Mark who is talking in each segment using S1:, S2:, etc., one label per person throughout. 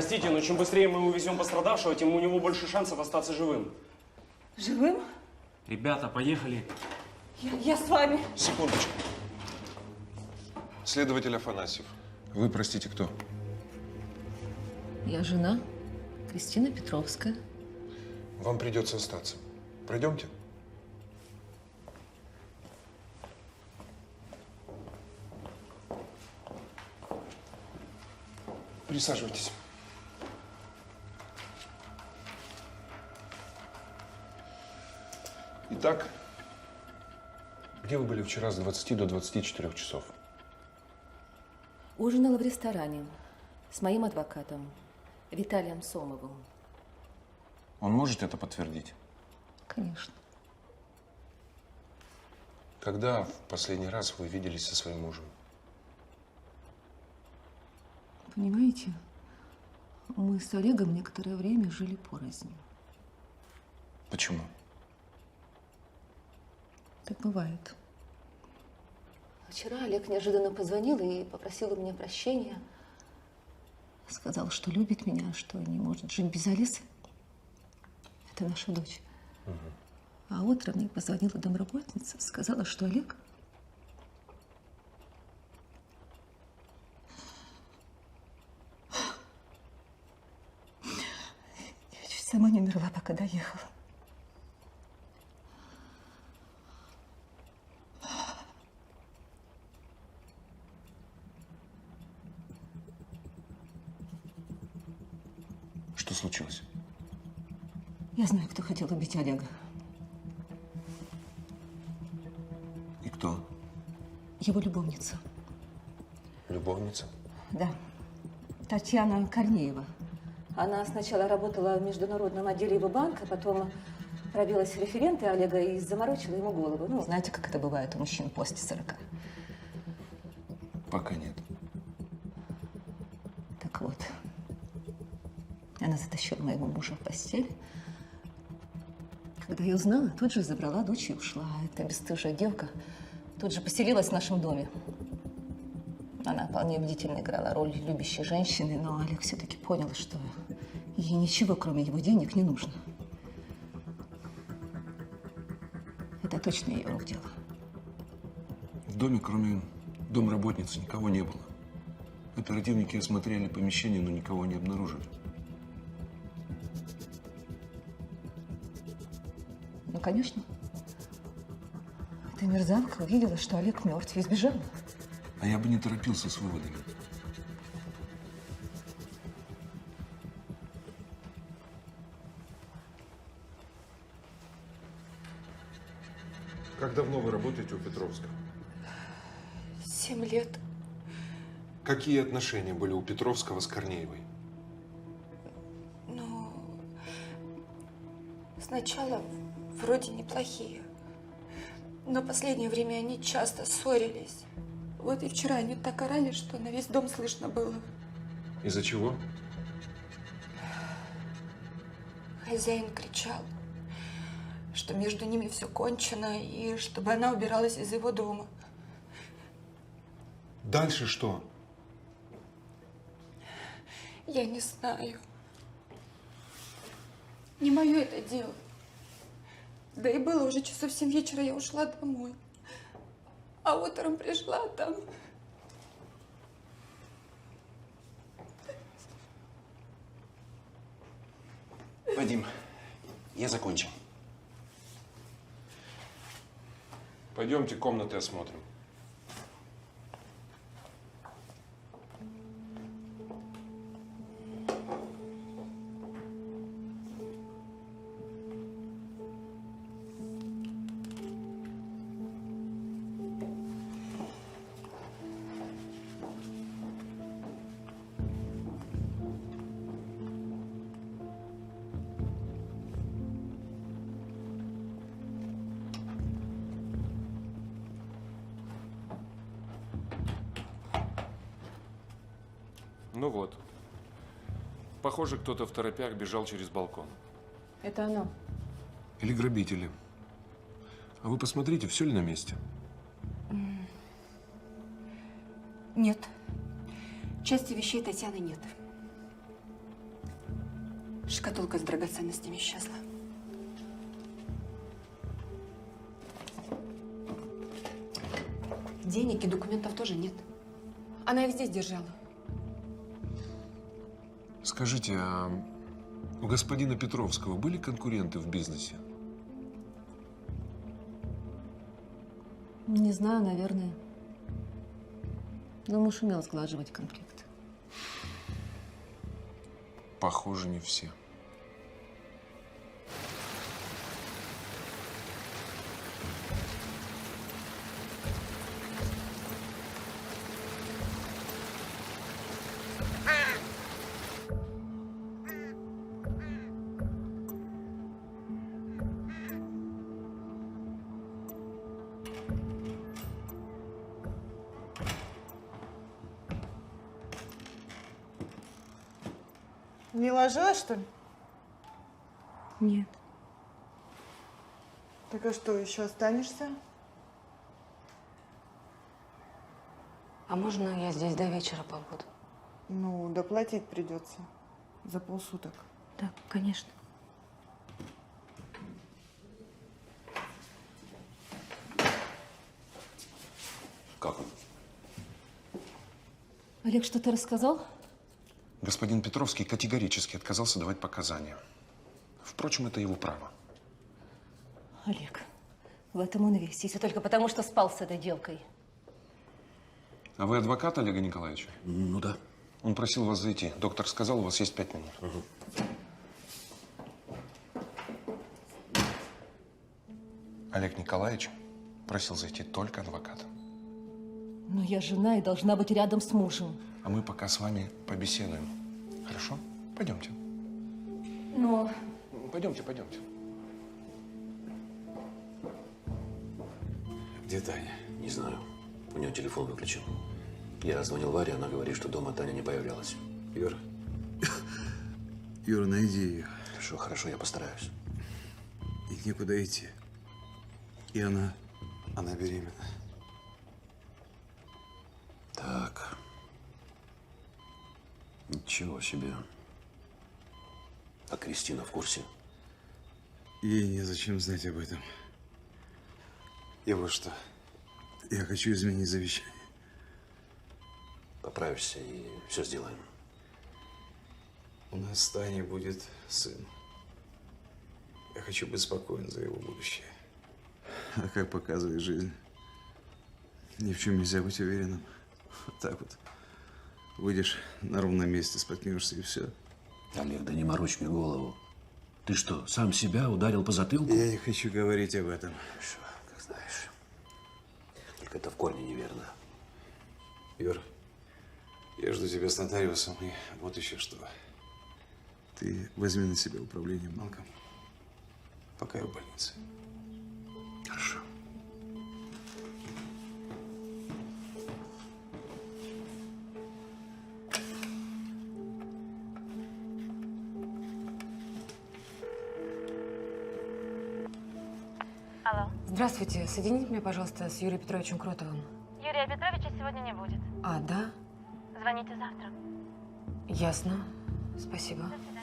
S1: Простите, но чем быстрее мы увезем пострадавшего, тем у него больше шансов остаться живым.
S2: Живым?
S1: Ребята, поехали.
S2: Я с вами.
S3: Секундочку. Следователь Афанасьев. Вы, простите, кто?
S4: Я жена Кристина Петровская.
S3: Вам придется остаться. Пройдемте. Присаживайтесь. Итак, где вы были вчера с 20 до 24 часов?
S4: Ужинала в ресторане с моим адвокатом Виталием Сомовым.
S3: Он может это подтвердить?
S4: Конечно.
S3: Когда в последний раз вы виделись со своим мужем?
S4: Понимаете, мы с Олегом некоторое время жили порознь.
S3: Почему?
S4: Так бывает. Вчера Олег неожиданно позвонил и попросил у меня прощения. Сказал, что любит меня, что не может жить без Алисы. Это наша дочь. А утром мне позвонила домработница, сказала, что Олег я чуть сама не умерла, пока доехала.
S3: Что случилось?
S4: Я знаю, кто хотел убить Олега.
S3: И кто?
S4: Его любовница.
S3: Любовница?
S4: Да. Татьяна Корнеева. Она сначала работала в международном отделе его банка, потом пробилась в референты Олега и заморочила ему голову. Ну, знаете, как это бывает у мужчин после 40.
S3: Пока нет.
S4: Так вот. Она затащила моего мужа в постель. Когда я узнала, тут же забрала дочь и ушла. Эта бесстыжая девка тут же поселилась в нашем доме. Она вполне бдительно играла роль любящей женщины, но Олег все-таки понял, что ей ничего, кроме его денег, не нужно. Это точно ее рук дело.
S3: В доме, кроме домработницы, никого не было. Оперативники осмотрели помещение, но никого не обнаружили.
S4: Ну, конечно. Эта мерзавка увидела, что Олег мертв, и сбежала.
S3: А я бы не торопился с выводами. Как давно вы работаете у Петровского?
S2: 7 лет.
S3: Какие отношения были у Петровского с Корнеевой?
S2: Ну, сначала вроде неплохие. Но последнее время они часто ссорились. Вот и вчера они так орали, что на весь дом слышно было.
S3: Из-за чего?
S2: Хозяин кричал, что между ними все кончено, и чтобы она убиралась из его дома.
S3: Дальше что?
S2: Я не знаю. Не мое это дело. Да и было уже часов 7 вечера, я ушла домой. А утром пришла, а там...
S5: Вадим, я закончил.
S3: Пойдемте комнаты осмотрим. Ну вот. Похоже, кто-то в торопях бежал через балкон.
S4: Это оно.
S3: Или грабители. А вы посмотрите, все ли на месте?
S2: Нет. Части вещей Татьяны нет. Шкатулка с драгоценностями исчезла. Денег и документов тоже нет. Она их здесь держала.
S3: Скажите, а у господина Петровского были конкуренты в бизнесе?
S4: Не знаю, наверное. Но муж умел сглаживать конфликт.
S3: Похоже, не все.
S6: Не ложилась, что ли?
S4: Нет.
S6: Так а что, еще останешься?
S2: А можно я здесь до вечера побуду?
S6: Ну, доплатить придется. За полсуток.
S4: Да, конечно.
S3: Как он?
S4: Олег что-то рассказал?
S3: Господин Петровский категорически отказался давать показания. Впрочем, это его право.
S4: Олег, в этом он весь. Если только потому, что спал с этой девкой.
S3: А вы адвокат Олега Николаевича?
S5: Ну да.
S3: Он просил вас зайти. Доктор сказал, у вас есть 5 минут. Олег Николаевич просил зайти только адвоката.
S4: Но я жена и должна быть рядом с мужем.
S3: А мы пока с вами побеседуем. Хорошо? Пойдемте.
S4: Но
S3: Пойдемте, пойдемте.
S5: Где Таня? Не знаю. У нее телефон выключен. Я звонил Варе, она говорит, что дома Таня не появлялась.
S7: Юр, Юр, найди ее.
S5: Хорошо, хорошо, я постараюсь.
S7: И некуда идти. И она беременна.
S5: Так. Ничего себе. А Кристина в курсе?
S7: Ей незачем знать об этом. И вот что. Я хочу изменить завещание.
S5: Поправишься и все сделаем.
S7: У нас с Таней будет сын. Я хочу быть спокоен за его будущее. А как показывает жизнь, ни в чем нельзя быть уверенным. Вот так вот. Выйдешь на ровном месте, споткнешься и все.
S5: Олег, да не морочь мне голову. Ты что, сам себя ударил по затылку?
S7: Я не хочу говорить об этом.
S5: Хорошо, как знаешь. Только это в корне неверно.
S7: Юр, я жду тебя с нотариусом, и вот еще что. Ты возьми на себя управление банком, пока я в больнице.
S5: Хорошо.
S8: Алло.
S2: Здравствуйте. Соедините меня, пожалуйста, с Юрием Петровичем Кротовым.
S8: Юрия Петровича сегодня не будет.
S2: А, да?
S8: Звоните завтра.
S2: Ясно. Спасибо.
S8: До свидания.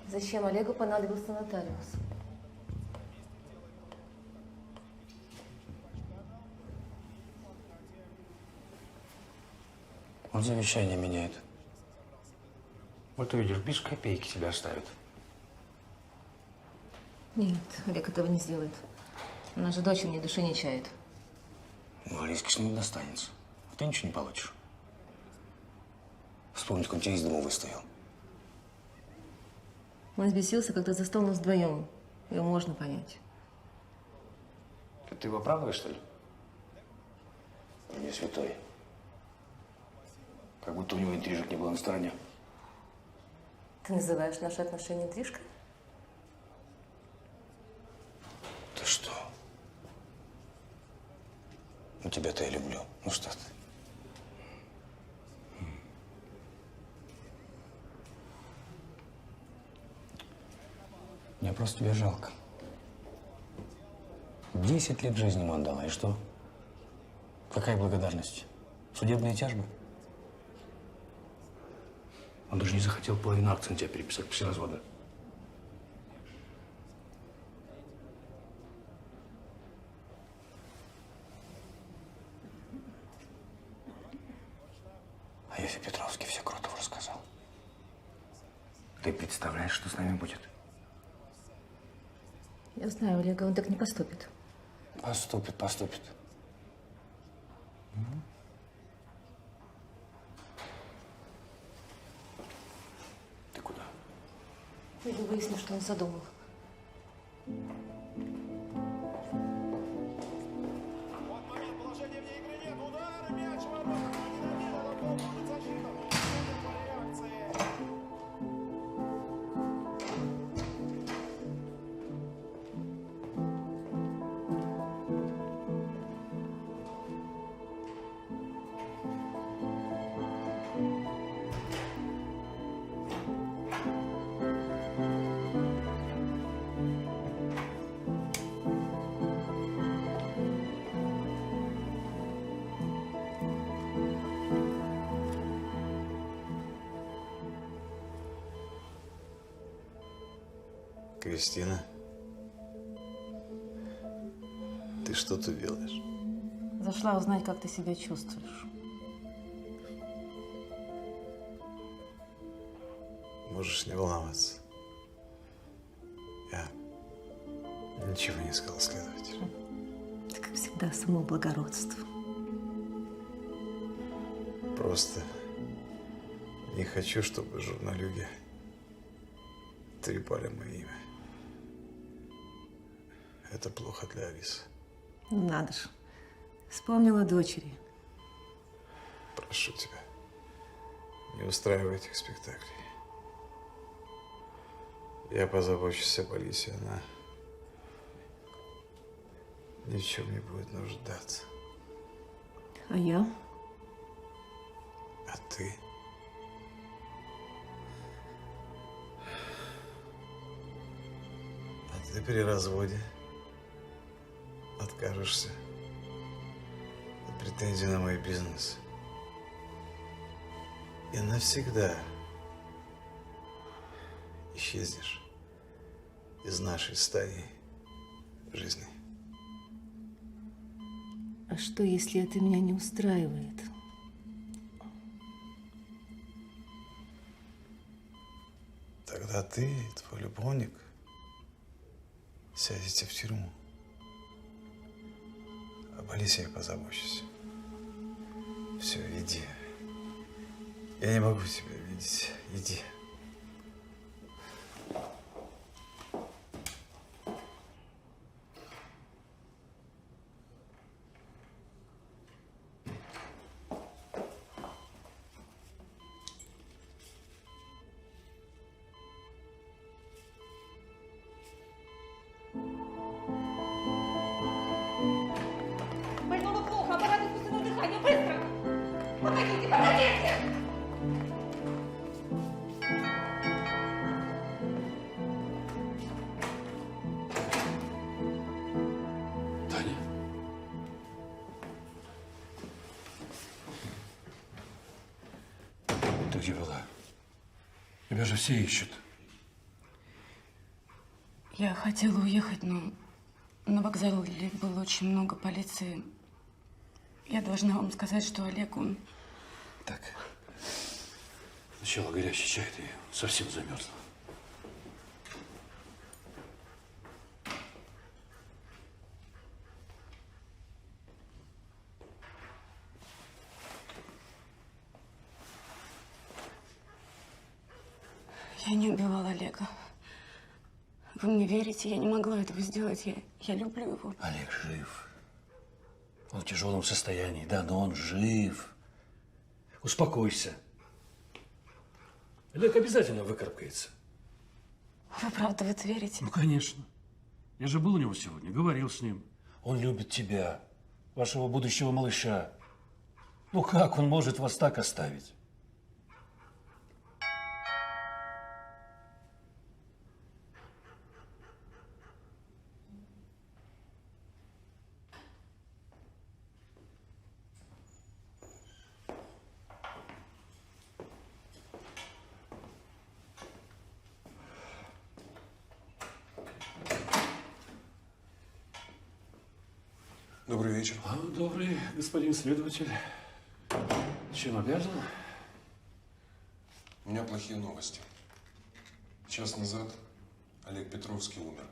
S4: Зачем Олегу понадобился нотариус?
S5: Он завещание меняет. Вот увидишь, без копейки тебя оставит.
S4: Нет, Олег этого не сделает. У нас же дочь ни души не чает.
S5: Ну, Алиске с ним достанется. А ты ничего не получишь. Вспомни, как он тебя из дома выставил.
S4: Он взбесился, когда застал нас вдвоем. Его можно понять.
S5: Ты его оправдываешь, что ли? Он не святой. Как будто у него интрижек не было на стороне.
S4: Ты называешь наши отношения интрижкой?
S5: Ты что? Ну, тебя-то я люблю. Ну что ты?
S9: Мне просто тебя жалко. 10 лет жизни ему отдала, и что? Какая благодарность? Судебные тяжбы? Он даже не захотел половину акций на тебя переписать после развода. А Ефе Петровский все Кротову рассказал. Ты представляешь, что с нами будет?
S4: Я знаю Олега, он так не поступит.
S9: Поступит, поступит. Ты куда?
S4: Пойду выясню, что он задумал.
S7: Кристина, ты что тут делаешь?
S4: Зашла узнать, как ты себя чувствуешь.
S7: Можешь не волноваться. Я ничего не сказал следователю.
S4: Это, как всегда, само благородство.
S7: Просто не хочу, чтобы журналюги трепали мое имя. Это плохо для Алисы.
S4: Надо же. Вспомнила дочери.
S7: Прошу тебя, не устраивай этих спектаклей. Я позабочусь о полиции, она ни в чем не будет нуждаться.
S4: А я?
S7: А ты? А ты при разводе откажешься от претензий на мой бизнес. И навсегда исчезнешь из нашей стадии жизни.
S4: А что, если это меня не устраивает?
S7: Тогда ты и твой любовник сядете в тюрьму. Об Алисе я позабочусь. Все, иди. Я не могу тебя видеть. Иди.
S2: Больного плохо, аппарат искусственного дыхания, быстро! Помогите, помогите!
S5: Таня?
S9: Ты где была? Тебя же все ищут.
S2: Я хотела уехать, но на вокзале было очень много полиции. Я должна вам сказать, что Олег, он...
S5: Так. Сначала горячий чай, ты совсем замерзла.
S2: Я не убивала Олега. Вы мне верите? Я не могла этого сделать. Я люблю его.
S9: Олег жив. Он в тяжелом состоянии, да, но он жив. Успокойся. Олег обязательно выкарабкается.
S2: Вы правда в это верите?
S9: Ну, конечно. Я же был у него сегодня, говорил с ним. Он любит тебя, вашего будущего малыша. Ну, как он может вас так оставить?
S3: Добрый вечер.
S9: Добрый господин следователь. Чем обязан?
S3: У меня плохие новости. Час назад Олег Петровский умер.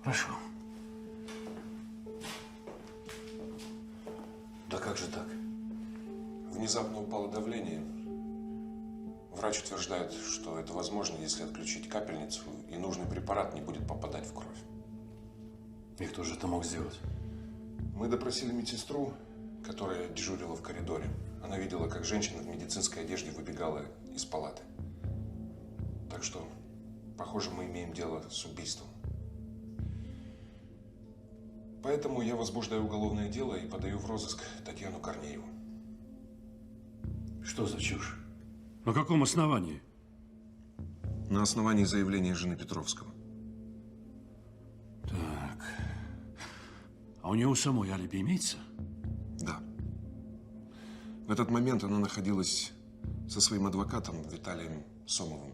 S9: Хорошо.
S5: Да как же так?
S3: Внезапно упало давление. Врач утверждает, что это возможно, если отключить капельницу, и нужный препарат не будет попадать в кровь.
S9: И кто же это мог сделать?
S3: Мы допросили медсестру, которая дежурила в коридоре. Она видела, как женщина в медицинской одежде выбегала из палаты. Так что, похоже, мы имеем дело с убийством. Поэтому я возбуждаю уголовное дело и подаю в розыск Татьяну Корнееву.
S9: Что за чушь? На каком основании?
S3: На основании заявления жены Петровского.
S9: Так. А у него самой алиби имеется?
S3: Да. В этот момент она находилась со своим адвокатом Виталием Сомовым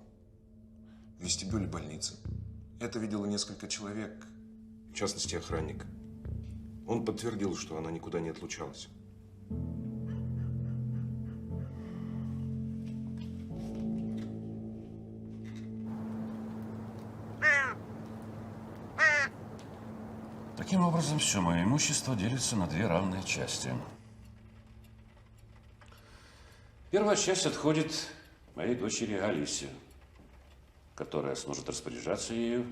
S3: в вестибюле больницы. Это видело несколько человек, в частности охранник. Он подтвердил, что она никуда не отлучалась.
S9: Таким образом, все мое имущество делится на две равные части. Первая часть отходит моей дочери Алисе, которая сможет распоряжаться ею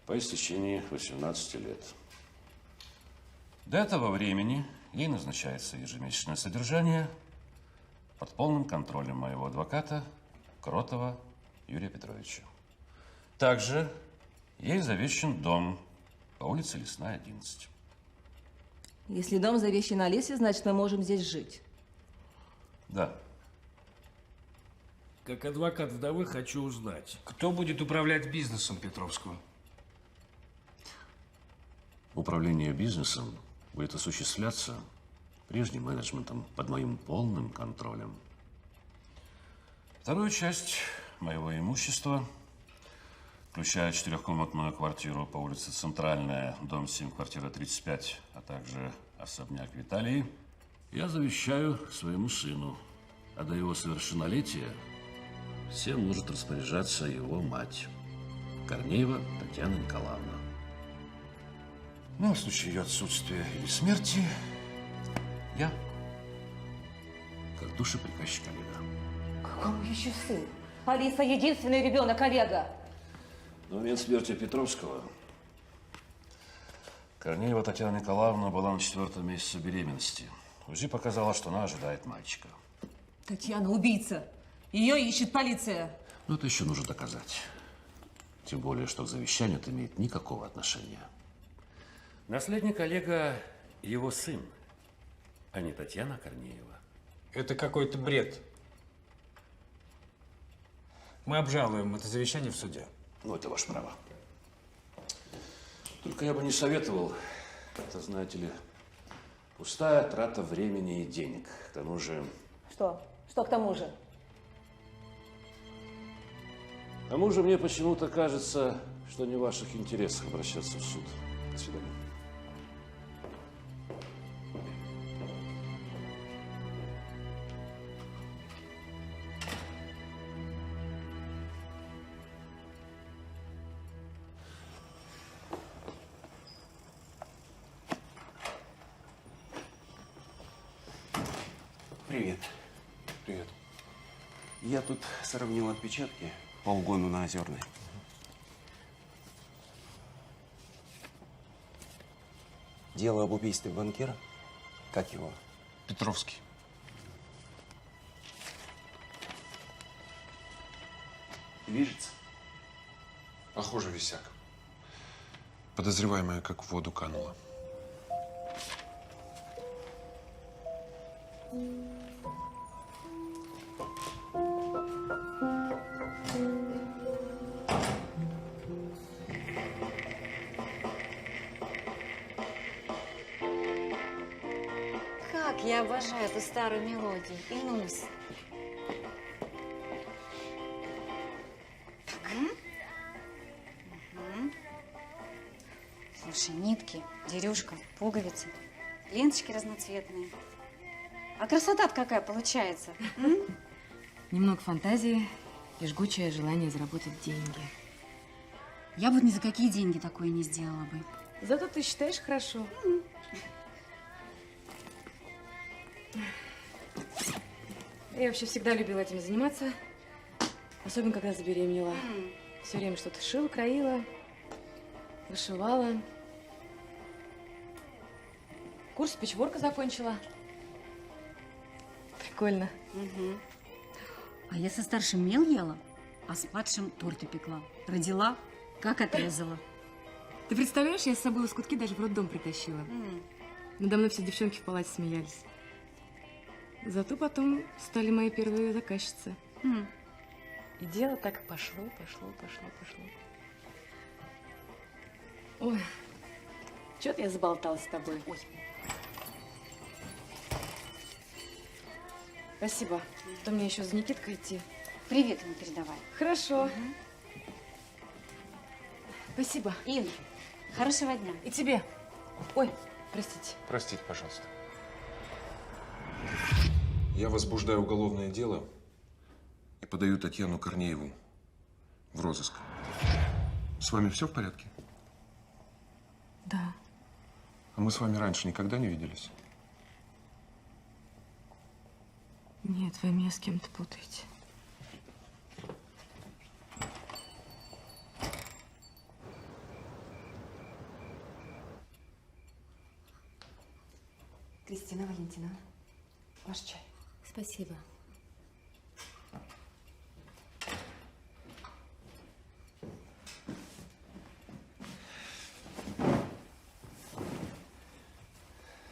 S9: по истечении 18 лет. До этого времени ей назначается ежемесячное содержание под полным контролем моего адвоката Кротова Юрия Петровича. Также ей завещан дом по улице Лесная, 11.
S4: Если дом завещан Олесе, значит, мы можем здесь жить.
S9: Да.
S10: Как адвокат вдовы хочу узнать.
S1: Кто будет управлять бизнесом Петровского?
S9: Управление бизнесом будет осуществляться прежним менеджментом под моим полным контролем. Вторую часть моего имущества, включая 4-комнатную квартиру по улице Центральная, дом 7, квартира 35, а также особняк Виталии, я завещаю своему сыну, а до его совершеннолетия всем может распоряжаться его мать, Корнеева Татьяна Николаевна. Но в случае ее отсутствия или смерти я, как душеприказчик Олега.
S4: Какой еще сын? Алиса единственный ребенок Олега.
S9: На момент смерти Петровского Корнеева Татьяна Николаевна была на 4-м месяце беременности. УЗИ показала, что она ожидает мальчика.
S4: Татьяна убийца. Ее ищет полиция.
S9: Но это еще нужно доказать. Тем более, что к завещанию это имеет никакого отношения. Наследник Олега – его сын, а не Татьяна Корнеева.
S1: Это какой-то бред. Мы обжалуем это завещание в суде.
S9: Ну, это ваше право. Только я бы не советовал. Это, знаете ли, пустая трата времени и денег. К тому же…
S4: Что? Что к тому же?
S9: К тому же мне почему-то кажется, что не в ваших интересах обращаться в суд. До свидания.
S11: Привет.
S3: Привет.
S11: Я тут сравнил отпечатки по угону на Озерной. Дело об убийстве банкира. Как его?
S1: Петровский.
S11: Движется?
S3: Похоже, висяк. Подозреваемая как в воду канула.
S12: Как я обожаю эту старую мелодию. Клянусь. Больше нитки, дерюшка, пуговицы, ленточки разноцветные. А красота-то какая получается?
S13: Немного фантазии и жгучее желание заработать деньги.
S12: Я бы ни за какие деньги такое не сделала бы.
S13: Зато ты считаешь хорошо. Я вообще всегда любила этим заниматься. Особенно, когда забеременела. Все время что-то шила, краила, вышивала. Курс печворка закончила. Прикольно.
S12: А я со старшим мел ела, а с младшим торты пекла. Родила, как отрезала.
S13: Ты представляешь, я с собой лоскутки даже в роддом притащила. Надо мной все девчонки в палате смеялись. Зато потом стали мои первые заказчицы. И дело так пошло. Ой, что-то я заболталась с тобой. Ой. Спасибо. А то мне еще за Никиткой идти.
S12: Привет ему передавай.
S13: Хорошо. Спасибо.
S12: Ин, хорошего дня.
S13: И тебе. Ой, простите.
S3: Простите, пожалуйста. Я возбуждаю уголовное дело и подаю Татьяну Корнееву в розыск. С вами все в порядке?
S13: Да.
S3: А мы с вами раньше никогда не виделись?
S13: Нет, вы меня с кем-то путаете.
S2: Кристина Валентиновна, ваш чай.
S4: Спасибо.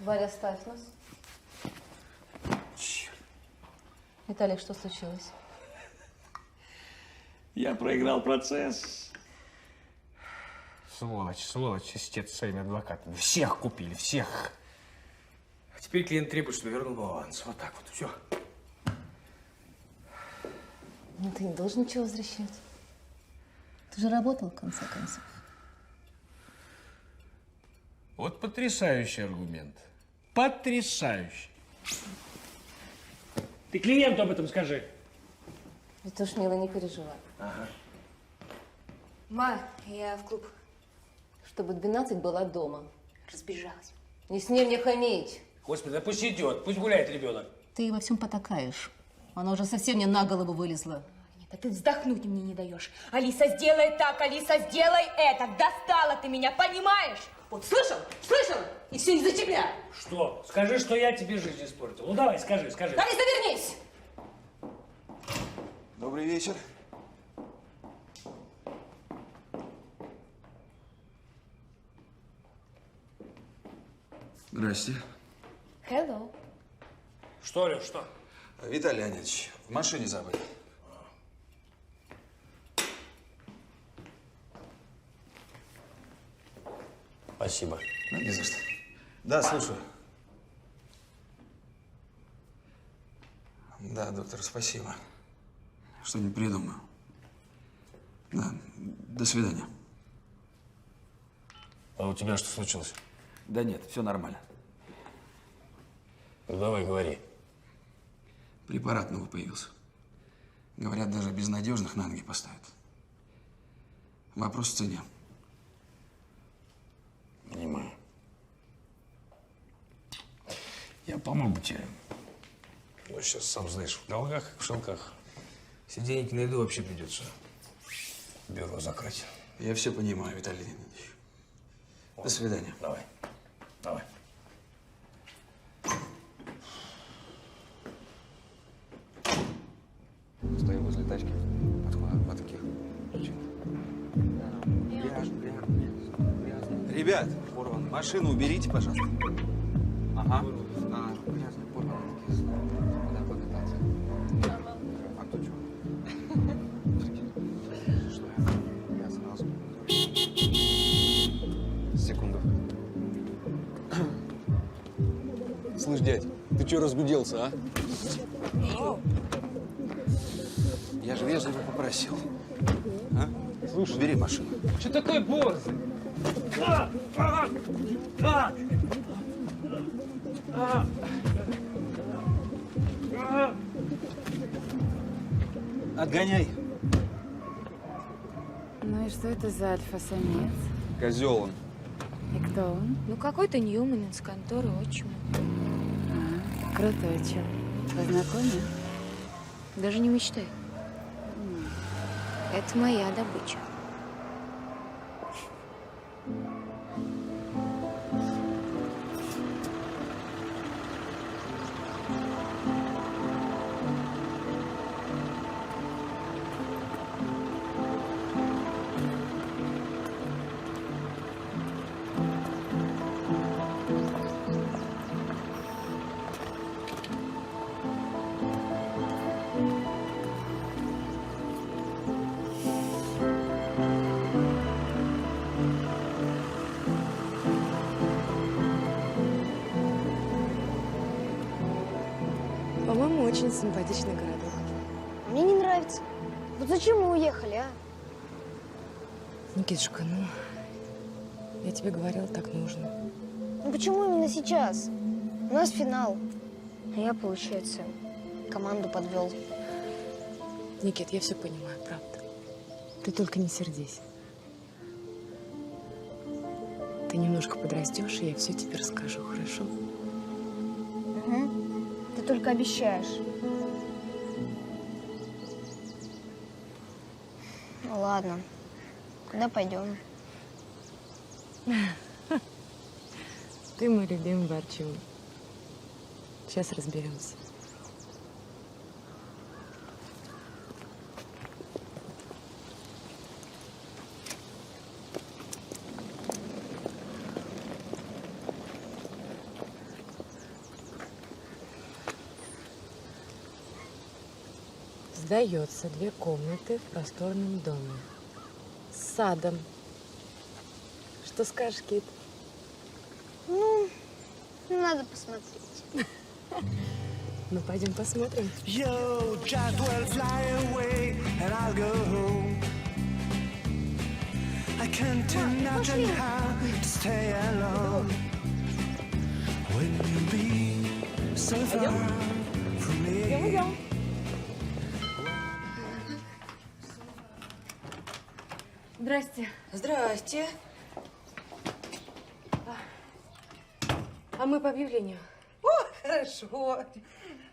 S4: Варя, оставь нас.
S10: Черт.
S4: Виталик, что случилось?
S10: Я проиграл процесс. Сволочь, истец своими адвокатами. Всех купили, всех. А теперь клиент требует, чтобы вернул баланс. Вот так вот, все.
S4: Ну, ты не должен ничего возвращать. Ты же работал, в конце концов.
S10: Вот потрясающий аргумент. Потрясающий. Ты клиенту об этом скажи.
S4: Это уж, милый, не переживай.
S10: Ага.
S2: Ма, я в клуб.
S4: Чтобы 12 была дома.
S2: Разбежалась.
S4: Не смей мне хамить.
S10: Господи, да пусть идет, пусть гуляет ребенок.
S4: Ты во всем потакаешь. Она уже совсем мне на голову вылезла.
S2: Нет, а ты вздохнуть мне не даешь. Алиса, сделай так, Алиса, сделай это. Достала ты меня, понимаешь? Вот слышал? Слышал? И все из-за тебя.
S10: Что? Скажи, что я тебе жизнь испортил. Ну давай, скажи.
S2: Алиса, вернись!
S7: Добрый вечер.
S3: Здрасте.
S2: Hello.
S10: Что, Леш, что?
S7: Виталий Леонидович, в машине забыли.
S5: Спасибо.
S7: Ну, не за что. Да, слушаю. Да, доктор, спасибо.
S11: Что-нибудь придумаю. Да, до свидания.
S5: А у тебя что случилось?
S7: Да нет, все нормально.
S5: Ну, давай, говори.
S11: Препарат новый появился. Говорят, даже безнадежных на ноги поставят. Вопрос в цене.
S5: Понимаю. Я помогу тебе. Но сейчас, сам знаешь, в долгах, в шелках.
S10: Если денег не найду, вообще придется
S5: бюро закрыть.
S7: Я все понимаю, Виталий Леонидович. До свидания.
S5: Давай. Давай.
S7: Стою возле тачки. Под таких причин. Ребят, машину уберите, пожалуйста. Ага. Грязный, порванный, такие. Куда покататься? А то чего? Что я сразу. Секунду. Слышь, дядь, ты чё разгуделся, а? Я же вежливо попросил. А? Слушай, убери машину.
S10: Что такое борзый?
S11: Отгоняй.
S13: Ну и что это за альфа-самец?
S11: Козел он.
S13: И кто он?
S2: Ну, какой-то Ньюман из конторы отчима.
S13: Крутой чел. Познакомил?
S2: Даже не мечтай. Это моя добыча.
S13: По-моему, очень симпатичный городок.
S14: Мне не нравится. Вот зачем мы уехали, а?
S13: Никитушка, ну, я тебе говорила, так нужно.
S14: Ну почему именно сейчас? У нас финал. А я, получается, команду подвел.
S13: Никит, я все понимаю, правда. Ты только не сердись. Ты немножко подрастешь, и я все тебе расскажу, хорошо?
S14: Угу. Ты только обещаешь. Ну ладно. Куда пойдем?
S13: Ты мой любимый Борчун. Сейчас разберемся. Сдается 2 комнаты в просторном доме. С садом. Что скажешь, Кит?
S14: Ну, надо посмотреть.
S13: Ну, пойдем посмотрим.
S15: Yo, just will fly away and I'll go home. I can't imagine how to stay alone when you'll be so far from me.
S13: Здрасте.
S6: Здрасте.
S13: А мы по объявлению.
S6: О, хорошо.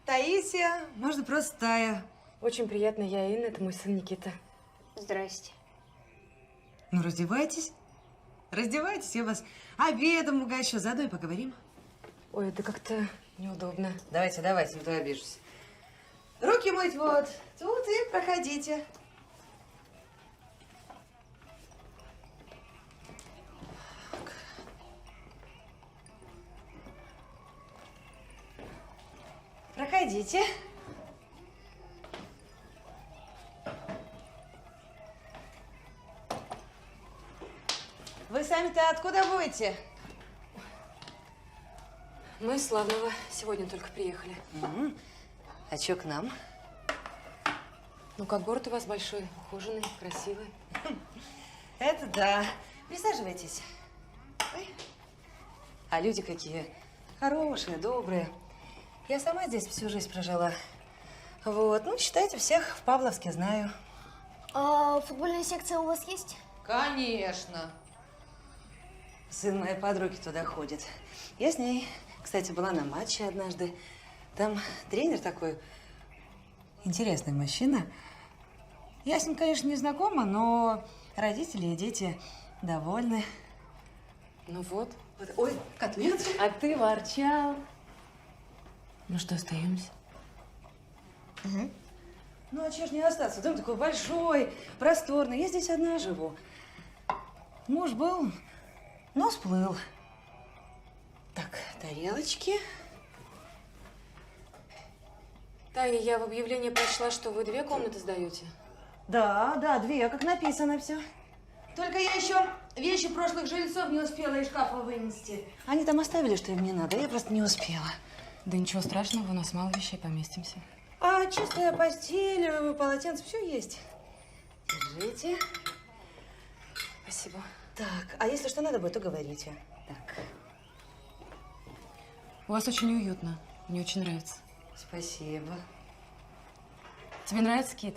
S6: Таисия, можно просто Тая.
S13: Очень приятно, я Инна, это мой сын Никита.
S14: Здрасте.
S6: Ну, раздевайтесь. Раздевайтесь, я вас обедом угощу. Заодно и поговорим.
S13: Ой, это как-то неудобно.
S6: Давайте, давайте, не то я обижусь. Руки мыть вот тут и проходите. Проходите. Вы сами-то откуда будете?
S13: Мы из Славного. Сегодня только приехали.
S6: А чё к нам?
S13: Ну, как город у вас большой, ухоженный, красивый.
S6: Это да. Присаживайтесь. Ой. А люди какие хорошие, добрые. Я сама здесь всю жизнь прожила. Вот, ну, считайте, всех в Павловске знаю.
S14: А футбольная секция у вас есть?
S6: Конечно. Сын моей подруги туда ходит. Я с ней, кстати, была на матче однажды. Там тренер такой интересный мужчина. Я с ним, конечно, не знакома, но родители и дети довольны.
S13: Ну вот.
S6: Ой, котлет.
S13: А ты ворчал. Ну что, остаемся?
S6: Угу. Ну, а чего ж не остаться? Дом такой большой, просторный. Я здесь одна живу. Муж был, но сплыл. Так, тарелочки.
S13: Таня, я в объявлении прочла, что вы 2 комнаты сдаете.
S6: Да, 2, как написано все. Только я еще вещи прошлых жильцов не успела из шкафа вынести. Они там оставили, что им не надо, я просто не успела.
S13: Да ничего страшного, у нас мало вещей, поместимся.
S6: А чистая постель, полотенце, все есть. Держите.
S13: Спасибо.
S6: Так, а если что надо будет, то говорите. Так.
S13: У вас очень уютно. Мне очень нравится.
S6: Спасибо.
S13: Тебе нравится, Кит?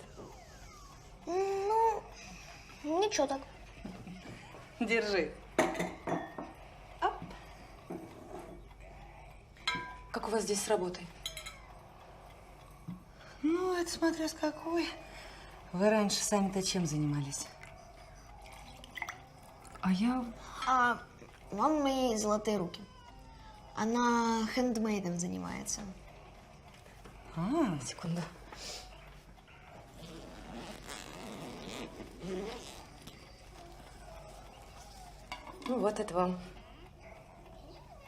S14: Ну, ничего так.
S6: Держи.
S13: Как у вас здесь с работой?
S6: Ну, это смотря с какой. Вы раньше сами-то чем занимались?
S14: А вон мои золотые руки. Она хендмейдом занимается.
S13: Секунду. Ну вот это вам.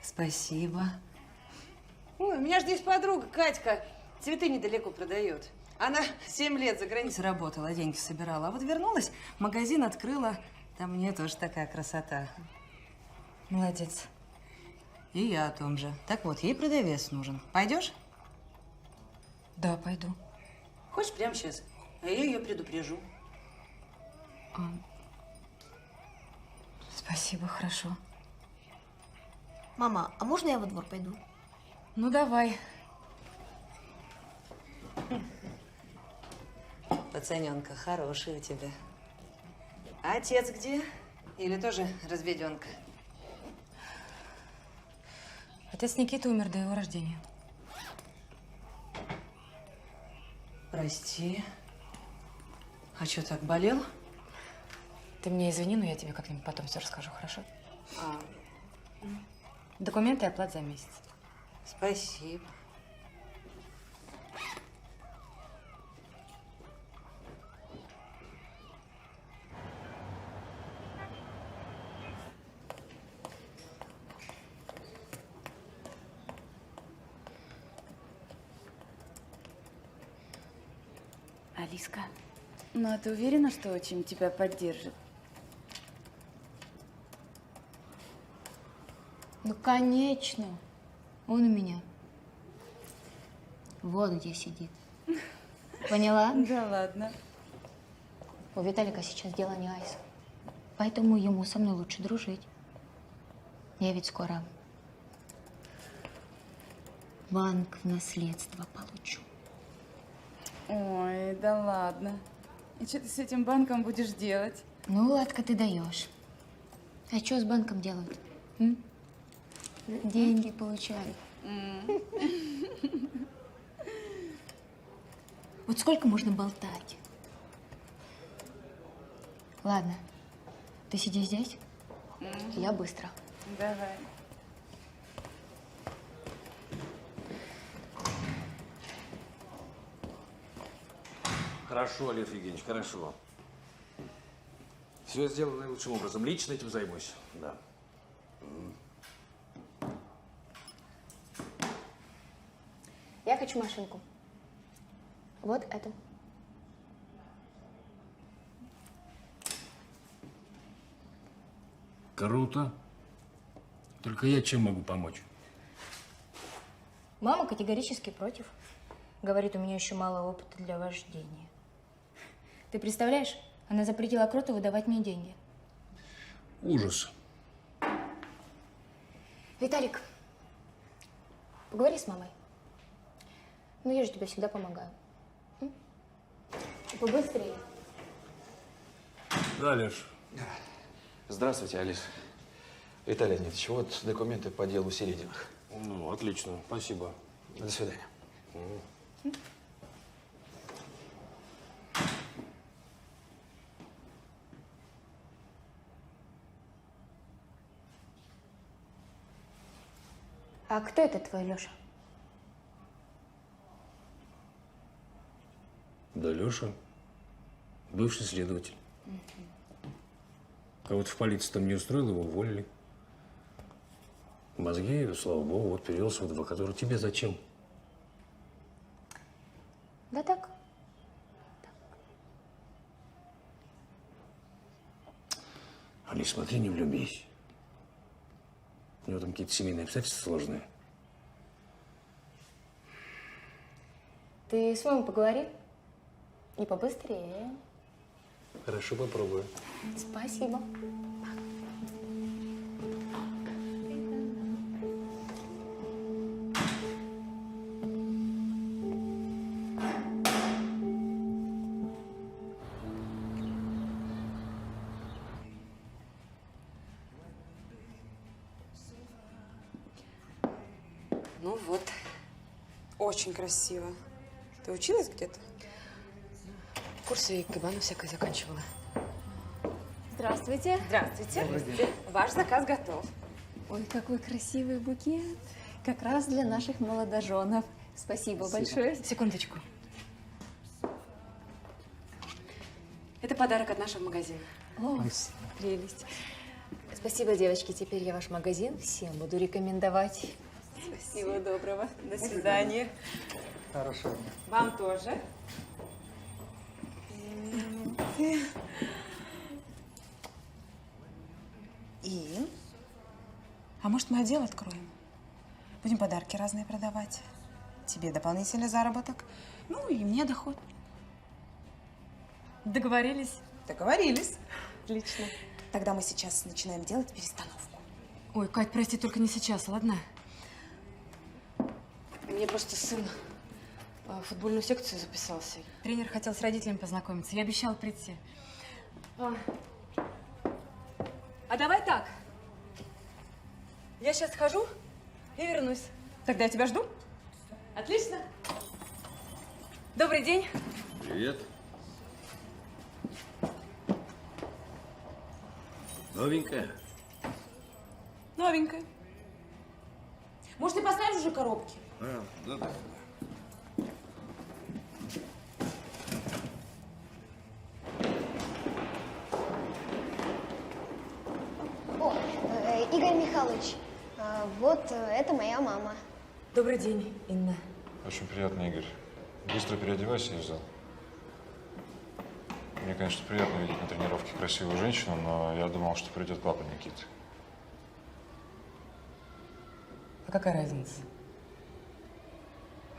S6: Спасибо. Ой, у меня же здесь подруга Катька. Цветы недалеко продает. Она 7 лет за границей работала, деньги собирала. А вот вернулась, магазин открыла. Там мне тоже такая красота.
S13: Молодец.
S6: И я о том же. Так вот, ей продавец нужен. Пойдешь?
S13: Да, пойду.
S6: Хочешь прямо сейчас? А я ее предупрежу.
S13: Спасибо, хорошо.
S14: Мама, а можно я во двор пойду?
S13: Ну, давай.
S6: Пацаненка, хороший у тебя. А отец где? Или тоже разведенка?
S13: Отец Никиты умер до его рождения.
S6: Прости. А что, так болел?
S13: Ты меня извини, но я тебе как-нибудь потом все расскажу, хорошо? Документы и оплата за месяц.
S6: Спасибо.
S16: Алиска, ну а ты уверена, что отчим тебя поддержит?
S4: Ну, конечно. Он у меня. Вот где сидит. Поняла?
S16: Да ладно.
S4: У Виталика сейчас дело не айс. Поэтому ему со мной лучше дружить. Я ведь скоро банк в наследство получу.
S16: Ой, да ладно. И что ты с этим банком будешь делать?
S4: Ну, Ладка, ты даешь. А что с банком делают? М? Деньги получают. Вот сколько можно болтать? Ладно, ты сиди здесь, я быстро.
S16: Давай.
S10: Хорошо, Лев Евгеньевич, хорошо. Все сделано наилучшим образом. Лично этим займусь. Да.
S4: Я хочу машинку. Вот эту.
S10: Круто. Только я чем могу помочь?
S4: Мама категорически против. Говорит, у меня еще мало опыта для вождения. Ты представляешь, она запретила Кротову давать мне деньги.
S10: Ужас.
S4: Виталик, поговори с мамой. Ну, я же тебе всегда помогаю. М? Побыстрее.
S7: Да, Леш. Здравствуйте, Алис. Виталий Леонидович, вот документы по делу Серединых.
S10: Ну, отлично. Спасибо.
S7: До свидания.
S4: А кто это твой Леша?
S10: Да, Леша. Бывший следователь. Кого-то в полиции там не устроил, его уволили. Мозги, слава богу, вот перевелся в адвокатуру. Тебе зачем?
S4: Да так.
S10: Али, смотри, не влюбись. У него там какие-то семейные обстоятельства сложные.
S4: Ты с мамой поговори. И побыстрее.
S10: Хорошо, попробую.
S4: Спасибо.
S6: Ну вот, очень красиво. Ты училась где-то? Курсы икебану всякое заканчивала.
S16: Здравствуйте.
S6: Здравствуйте.
S16: Добрый день.
S6: Ваш заказ готов.
S16: Ой, какой красивый букет. Как раз для наших молодоженов. Спасибо большое.
S6: Секундочку. Это подарок от нашего магазина.
S16: О, прелесть. Спасибо, девочки. Теперь я ваш магазин всем буду рекомендовать.
S6: Всего доброго. До свидания.
S10: Хорошего дня.
S6: Вам тоже.
S17: И? А может, мы отдел откроем? Будем подарки разные продавать. Тебе дополнительный заработок, ну и мне доход.
S6: Договорились?
S17: Договорились. Отлично. Тогда мы сейчас начинаем делать перестановку.
S13: Ой, Кать, прости, только не сейчас, ладно?
S6: Мне просто сын в футбольную секцию записался.
S13: Тренер хотел с родителями познакомиться. Я обещала прийти.
S6: А давай так. Я сейчас схожу и вернусь.
S17: Тогда я тебя жду.
S6: Отлично. Добрый день.
S9: Привет. Новенькая?
S17: Новенькая. Может, ты поставишь уже коробки?
S9: Да.
S14: О, Игорь Михайлович, вот это моя мама.
S6: Добрый день, Инна.
S3: Очень приятно, Игорь. Быстро переодевайся и в зал. Мне, конечно, приятно видеть на тренировке красивую женщину, но я думал, что придет папа Никиты.
S6: А какая разница?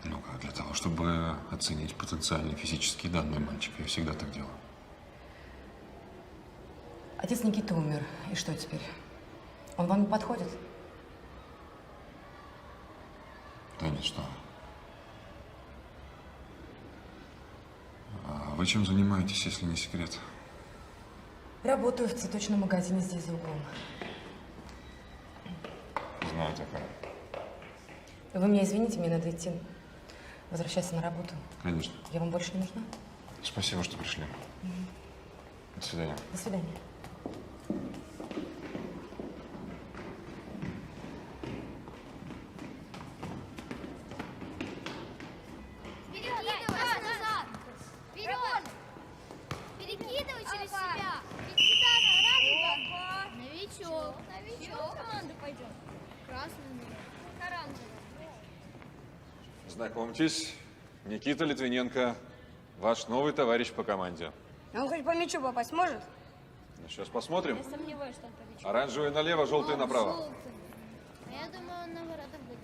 S3: Ну как, для того, чтобы оценить потенциальные физические данные мальчика. Я всегда так делаю.
S6: Отец Никиты умер. И что теперь? Он вам не подходит?
S3: Да нет, что вы. А вы чем занимаетесь, если не секрет?
S6: Работаю в цветочном магазине здесь за углом.
S3: Знаю такое.
S6: Вы меня извините, мне надо идти. Возвращайся на работу.
S3: Конечно.
S6: Я вам больше не нужна?
S3: Спасибо, что пришли. До свидания.
S6: До свидания.
S18: Перекидывай назад! Вперед! Перекидывай через себя! Ведь китай сразу! Новичок! Новичок! В команду пойдем. Красный, оранжевый.
S19: Знакомьтесь, Никита Литвиненко, ваш новый товарищ по команде.
S18: Он хоть по мячу попасть может?
S19: Ну, сейчас посмотрим.
S18: Я сомневаюсь, что он по мячу.
S19: Оранжевый налево, желтый направо.
S18: Я думаю, он на воротах будет.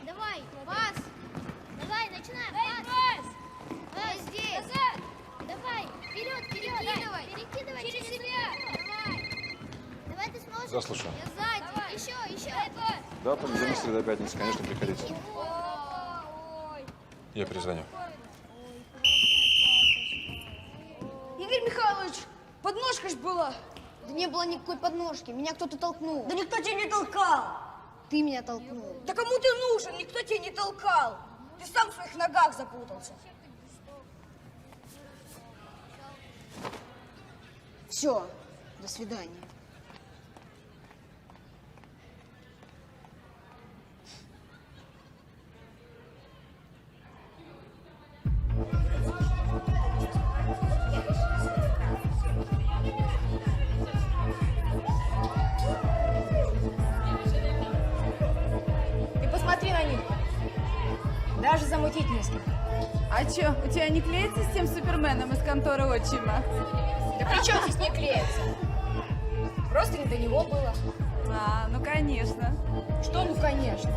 S18: Давай, пас! Давай, начинаем, пас! Пас здесь! Назад! Давай, вперед, перекидывай! Перекидывай через себя! Давай! Давай ты сможешь?
S19: Да, слушаю.
S18: Я сзади! Еще!
S19: Да, понедельник, среда, пятница, конечно, приходите.
S18: Ой!
S19: Я перезвоню.
S14: Игорь Михайлович, подножка ж была. Да не было никакой подножки, меня кто-то толкнул.
S18: Да никто тебя не толкал!
S14: Ты меня толкнул.
S18: Да кому ты нужен? Никто тебя не толкал! Ты сам в своих ногах запутался.
S14: Все, до свидания.
S17: Ты посмотри на них. Даже замутить не успел.
S16: А чё, у тебя не клеится с тем суперменом из конторы отчима?
S17: Да при чем здесь не клеится? Просто не до него было.
S16: А, ну конечно.
S17: Что ну конечно?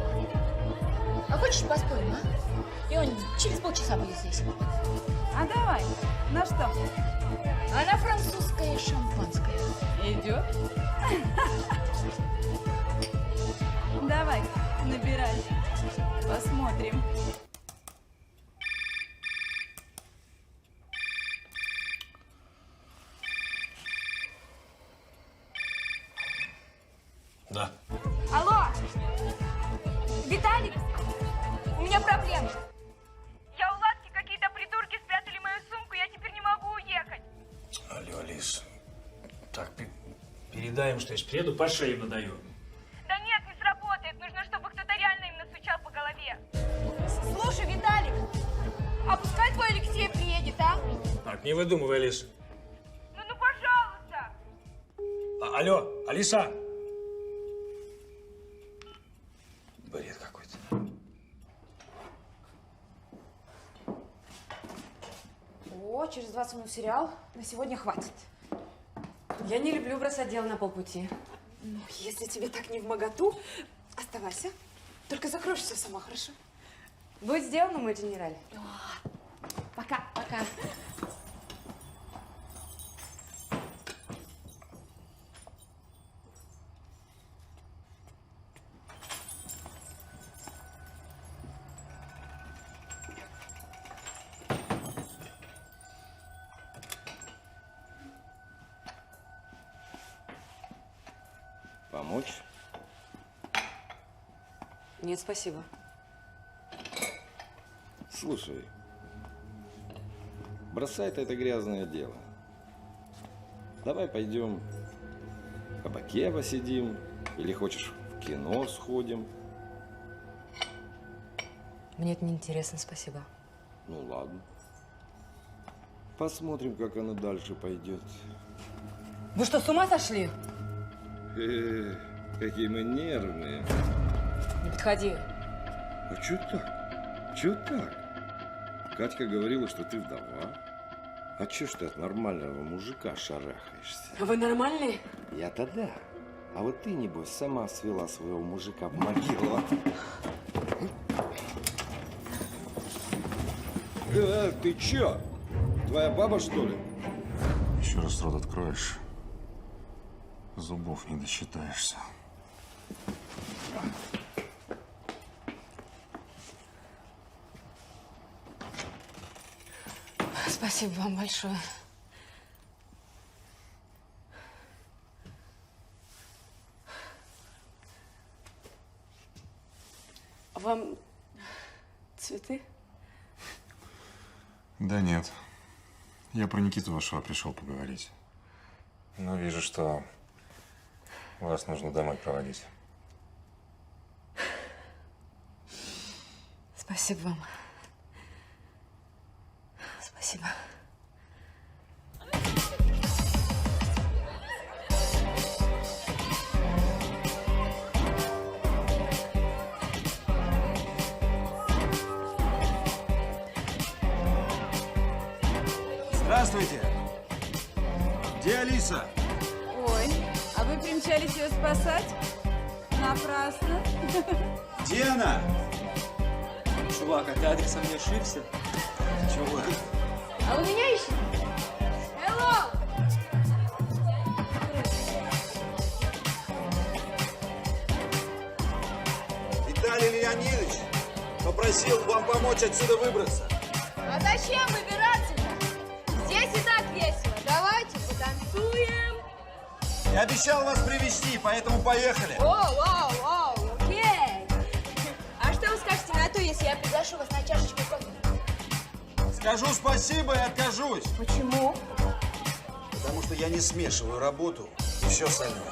S17: А хочешь поспорим, а?
S12: И он через полчаса будет здесь.
S17: А давай, на что?
S12: А на французское шампанское.
S17: Идет? Давай, набирай. Посмотрим.
S9: Да.
S2: Алло! Виталик! У меня проблемы. Я у Ладки, какие-то придурки спрятали мою сумку, я теперь не могу уехать.
S10: Алло, Алис. Так, передай им, что я приеду, по шее надаю.
S2: Да нет, не сработает. Нужно, чтобы кто-то реально им настучал по голове. Слушай, Виталик, а пускай твой Алексей приедет, а?
S10: Так, не выдумывай, Алис.
S2: Ну, пожалуйста.
S10: Алло, Алиса! Бред какой-то.
S17: О, через 20 минут сериал. На сегодня хватит.
S13: Я не люблю бросать дело на полпути.
S17: Ну, если тебе так не вмоготу, оставайся. Только закроешь все сама, хорошо?
S13: Будет сделано, мой генераль.
S17: Пока.
S13: Пока.
S20: Помочь?
S13: Нет, спасибо.
S20: Слушай, бросай ты это грязное дело. Давай пойдем в кабаке посидим, или хочешь в кино сходим.
S13: Мне это неинтересно, спасибо.
S20: Ну ладно. Посмотрим, как оно дальше пойдет.
S13: Вы что, с ума сошли?
S20: Какие мы нервные.
S13: Не подходи.
S20: А чё так? Чё так? Катька говорила, что ты вдова. А чё ж ты от нормального мужика шарахаешься?
S13: А вы нормальные?
S20: Я-то да. А вот ты, небось, сама свела своего мужика в могилу. Ты чё? Твоя баба, что ли?
S9: Еще раз рот откроешь, зубов не досчитаешься.
S13: Спасибо вам большое. Вам цветы?
S3: Да нет. Я про Никиту вашего пришел поговорить. Но вижу, что вас нужно домой проводить.
S13: Спасибо вам. Спасибо.
S7: Здравствуйте! Где Алиса?
S17: Ой, а вы примчались ее спасать? Напрасно.
S7: Где она?
S1: Чувак, а ты адресом не ошибся?
S7: Чего?
S2: А вы меня ищете? Hello!
S7: Виталий Леонидович попросил вам помочь отсюда выбраться.
S2: А зачем выбираться-то? Здесь и так весело. Давайте потанцуем.
S7: Я обещал вас привезти, поэтому поехали.
S2: Оу, окей. А что вы скажете на то, если я приглашу вас на чашечку кофе?
S7: Скажу спасибо и откажусь.
S2: Почему?
S7: Потому что я не смешиваю работу и все остальное.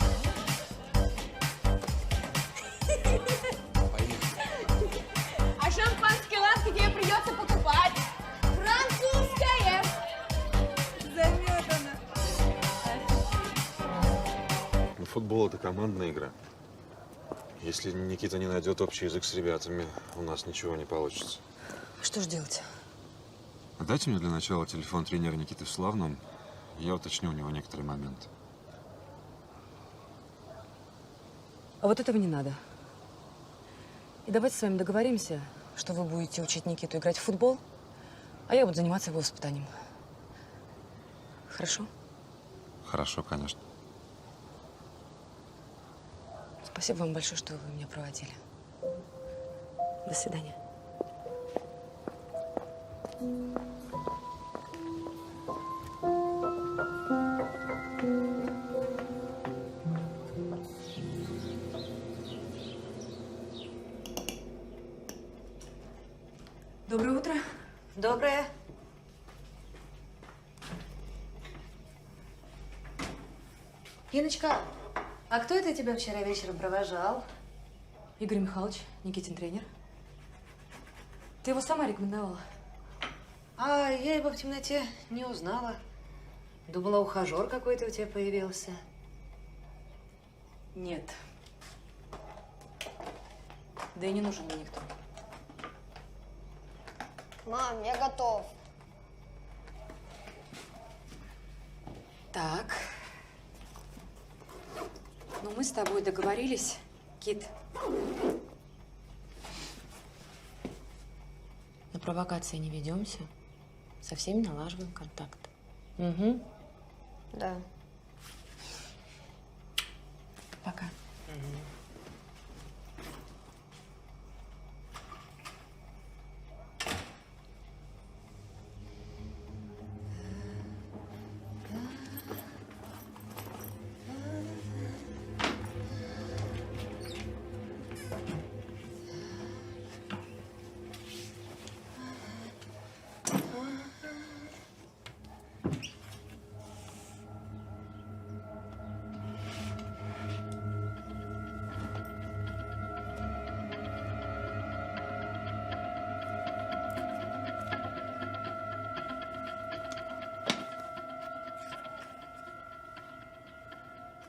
S2: А шампанское Ладки тебе придется покупать. Французское.
S17: Заметано.
S3: Ну, футбол – это командная игра. Если Никита не найдет общий язык с ребятами, у нас ничего не получится.
S13: Что ж делать?
S3: Дайте мне для начала телефон тренера Никиты в Славном, и я уточню у него некоторые моменты.
S13: А вот этого не надо. И давайте с вами договоримся, что вы будете учить Никиту играть в футбол, а я буду заниматься его воспитанием. Хорошо?
S19: Хорошо, конечно.
S13: Спасибо вам большое, что вы меня проводили. До свидания.
S6: Доброе утро. Доброе. Иночка, а кто это тебя вчера вечером провожал?
S13: Игорь Михайлович, Никитин тренер. Ты его сама рекомендовала.
S6: А я его в темноте не узнала. Думала, ухажер какой-то у тебя появился.
S13: Нет. Да и не нужен мне никто.
S14: Мам, я готов.
S13: Так. Ну, мы с тобой договорились, Кит. На провокации не ведемся. Со всеми налаживаем контакт. Угу.
S14: Да.
S13: Пока.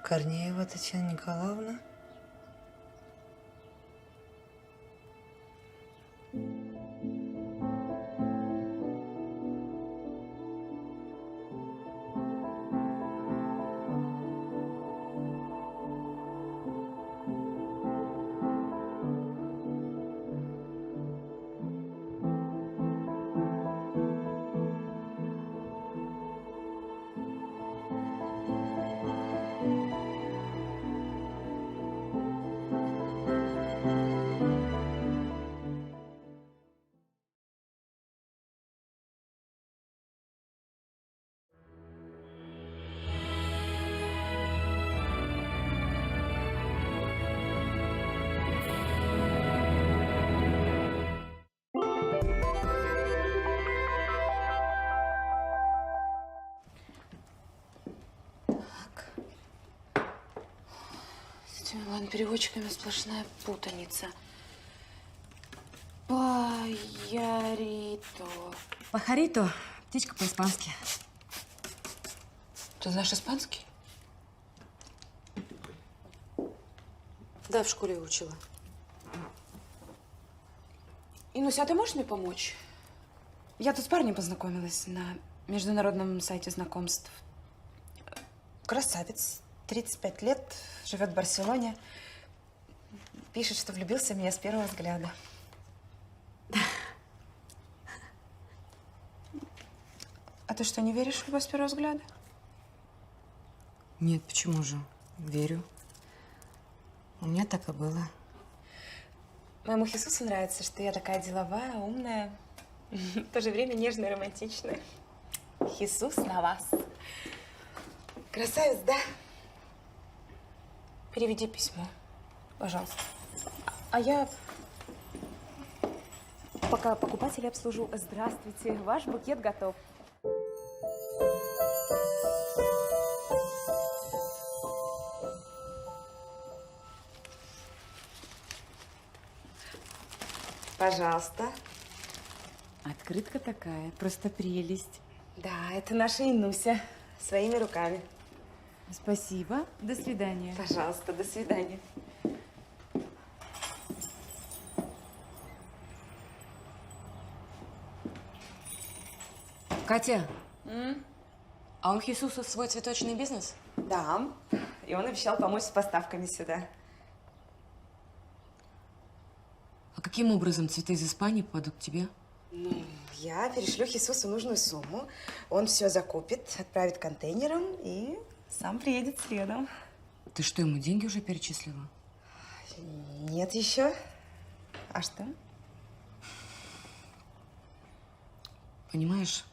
S6: Корнеева Татьяна Николаевна.
S2: Переводчиками сплошная путаница. Паярито.
S13: Пахарито. Птичка по-испански.
S2: Ты знаешь испанский? Да, в школе учила. Инуся, а ты можешь мне помочь? Я тут с парнем познакомилась на международном сайте знакомств. Красавец, 35 лет, живет в Барселоне. Пишет, что влюбился в меня с первого взгляда. А ты что, не веришь в любовь с первого взгляда?
S13: Нет, почему же? Верю. У меня так и было.
S2: Моему Хисусу нравится, что я такая деловая, умная, в то же время нежная, романтичная. Хисус на вас. Красавец, да? Переведи письмо, пожалуйста. А я пока покупателя обслужу. Здравствуйте, ваш букет готов. Пожалуйста.
S13: Открытка такая, просто прелесть.
S2: Да, это наша Инуся. Своими руками.
S13: Спасибо. До свидания.
S2: Пожалуйста, до свидания.
S13: Катя, а у Хисуса свой цветочный бизнес? каким образом цветы из Испании попадут к тебе?
S17: Ну, я перешлю Хисусу нужную сумму. Он все закупит, отправит контейнером и сам приедет следом.
S13: Ты что, ему деньги уже перечислила?
S17: Нет еще. А что?
S13: Понимаешь,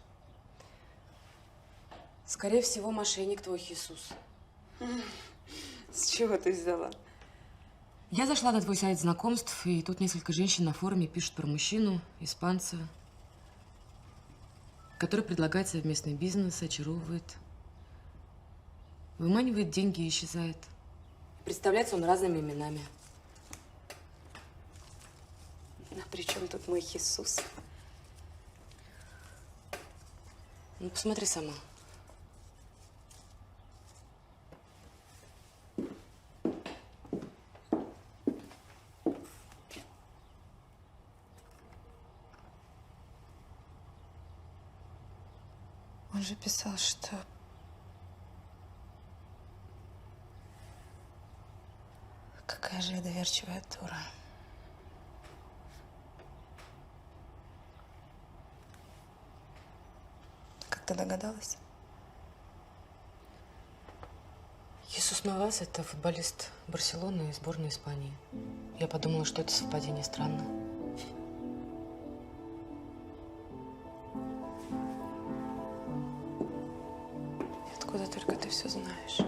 S13: скорее всего, мошенник твой Хисус.
S17: С чего ты взяла?
S13: Я зашла на твой сайт знакомств, и тут несколько женщин на форуме пишут про мужчину, испанца, который предлагает совместный бизнес, очаровывает, выманивает деньги и исчезает. Представляется он разными именами.
S17: А при чем тут мой Хисус?
S13: Ну, посмотри сама.
S2: Он же писал, что... Какая же я доверчивая дура. Как ты догадалась?
S13: Хисус Навас – это футболист Барселоны и сборной Испании. Я подумала, что это совпадение странно.
S2: Откуда только ты все знаешь?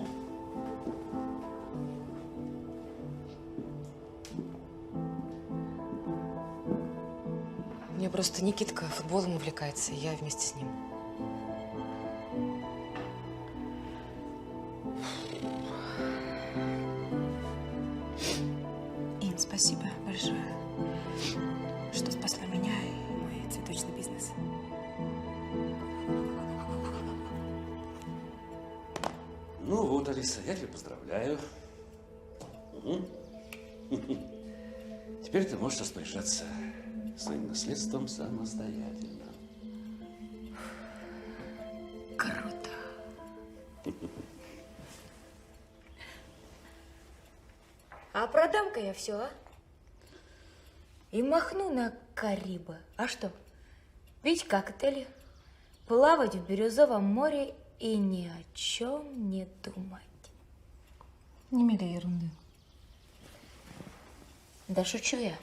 S13: Мне просто Никитка футболом увлекается, и я вместе с ним.
S17: Ин, спасибо большое, что спасла меня и мой цветочный бизнес.
S9: Ну вот, Алиса, я тебя поздравляю. Теперь ты можешь распоряжаться своим наследством самостоятельно.
S2: Круто.
S12: А продам-ка я все, а? И махну на Карибы. А что? Пить коктейли, плавать в бирюзовом море и ни о чем не думать.
S4: Не мели ерунды.
S12: Да шучу я.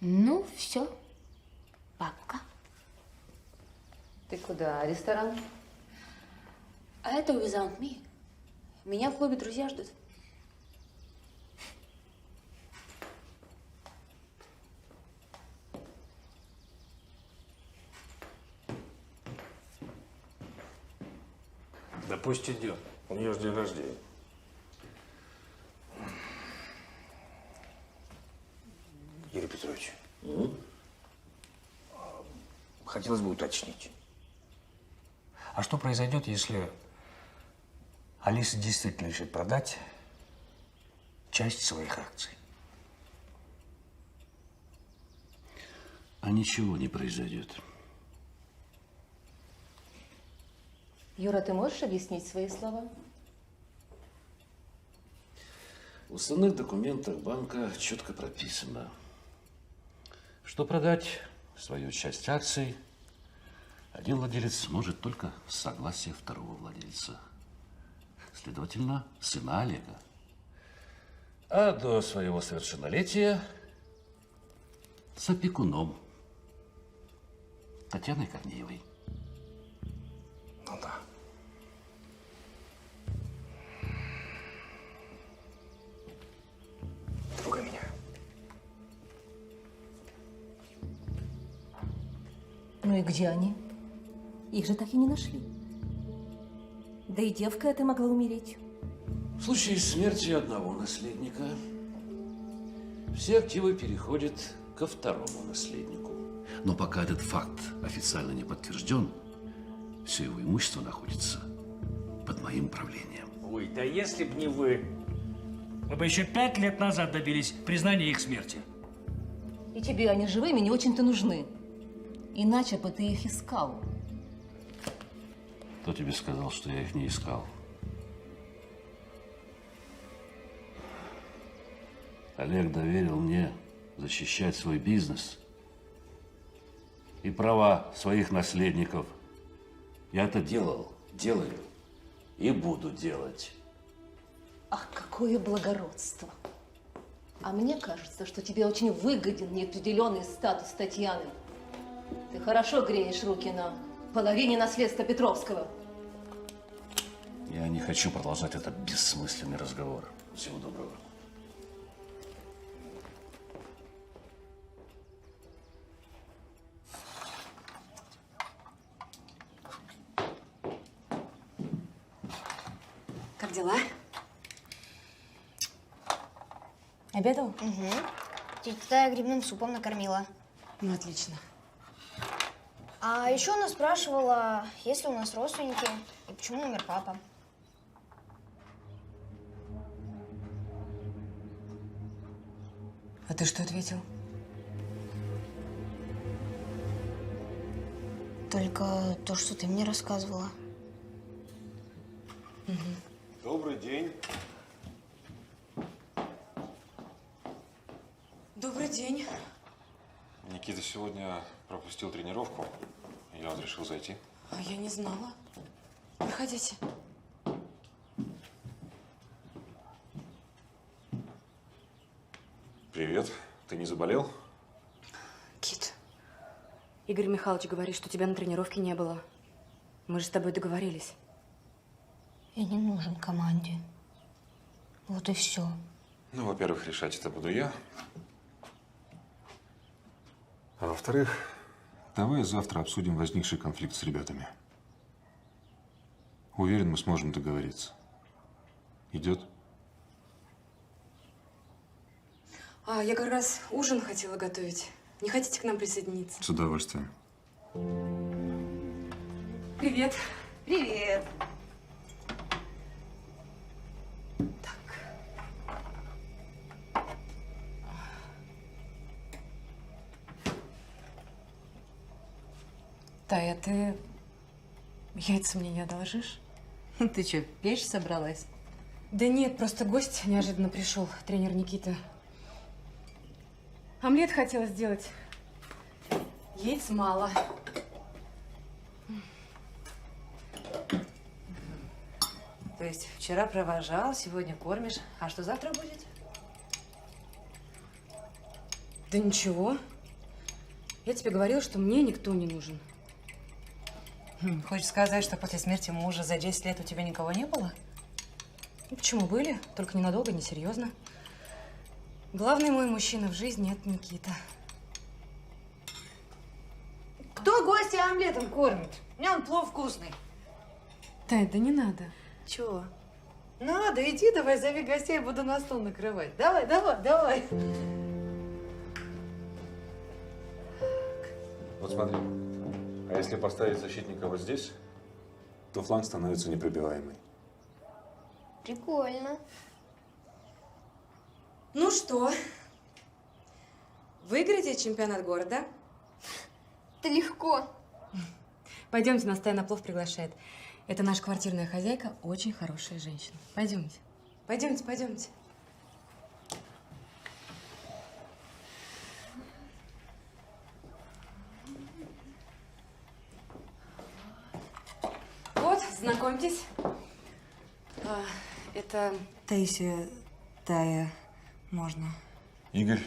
S12: Ну, все. Пока.
S4: Ты куда? Ресторан?
S12: А это Without Me. Меня в клубе друзья ждут.
S10: Да пусть идет. У нее же день рождения. Юрий Петрович, хотелось бы уточнить. А что произойдет, если Алиса действительно решит продать часть своих акций?
S9: А ничего не произойдет.
S4: Юра, ты можешь объяснить свои слова?
S9: В уставных документах банка четко прописано, что продать свою часть акций один владелец может только с согласия второго владельца. Следовательно, сына Олега. А до своего совершеннолетия с опекуном Татьяной Корнеевой.
S10: Ну да. Трогай меня.
S4: Ну и где они? Их же так и не нашли. Да и девка эта могла умереть.
S9: В случае смерти одного наследника все активы переходят ко второму наследнику. Но пока этот факт официально не подтвержден, все его имущество находится под моим правлением.
S10: Ой, да если б не вы, мы бы еще 5 лет назад добились признания их смерти.
S4: И тебе они живыми не очень-то нужны. Иначе бы ты их искал.
S9: Кто тебе сказал, что я их не искал? Олег доверил мне защищать свой бизнес и права своих наследников. Я это делал, делаю и буду делать.
S4: Ах, какое благородство! А мне кажется, что тебе очень выгоден неопределенный статус Татьяны. Ты хорошо греешь руки на половине наследства Петровского.
S9: Я не хочу продолжать этот бессмысленный разговор. Всего доброго.
S6: Как дела? Обедал?
S14: Угу. Тетя Тая грибным супом накормила.
S6: Ну, отлично.
S14: А еще она спрашивала, есть ли у нас родственники и почему умер папа.
S6: А ты что ответил?
S14: Только то, что ты мне рассказывала.
S3: Добрый день.
S6: Добрый день.
S3: Никита сегодня пропустил тренировку. Я вот решил зайти.
S6: А я не знала. Проходите.
S3: Привет. Ты не заболел?
S13: Кит, Игорь Михайлович говорит, что тебя на тренировке не было. Мы же с тобой договорились.
S14: Я не нужен команде. Вот и все.
S3: Ну, во-первых, решать это буду я. А во-вторых, давай завтра обсудим возникший конфликт с ребятами. Уверен, мы сможем договориться. Идет?
S13: А, я как раз ужин хотела готовить. Не хотите к нам присоединиться?
S3: С удовольствием.
S13: Привет.
S6: Привет.
S13: Тая, ты яйца мне не одолжишь?
S6: Ты что, печь собралась?
S13: Да нет, просто гость неожиданно пришел, тренер Никита. Омлет хотела сделать. Яиц мало.
S6: То есть вчера провожал, сегодня кормишь. А что завтра будет?
S13: Да ничего. Я тебе говорила, что мне никто не нужен.
S6: Хочешь сказать, что после смерти мужа за 10 лет у тебя никого не было?
S13: Ну, почему были? Только ненадолго, несерьезно. Главный мой мужчина в жизни – это Никита.
S6: Кто гостя омлетом кормит? У меня он плов вкусный.
S13: Тань, да не надо.
S6: Чего? Надо, иди давай, зови гостей, буду на стол накрывать. Давай, давай, давай.
S3: Вот смотри. А если поставить защитника вот здесь, то фланг становится непробиваемый.
S14: Прикольно.
S13: Ну что, выиграете чемпионат города?
S14: Это легко.
S13: Пойдемте, нас Тая на плов приглашает. Это наша квартирная хозяйка, очень хорошая женщина. Пойдемте. Пойдемте, пойдемте. Вот, знакомьтесь. Это…
S6: Таисия, Тая, можно.
S3: Игорь,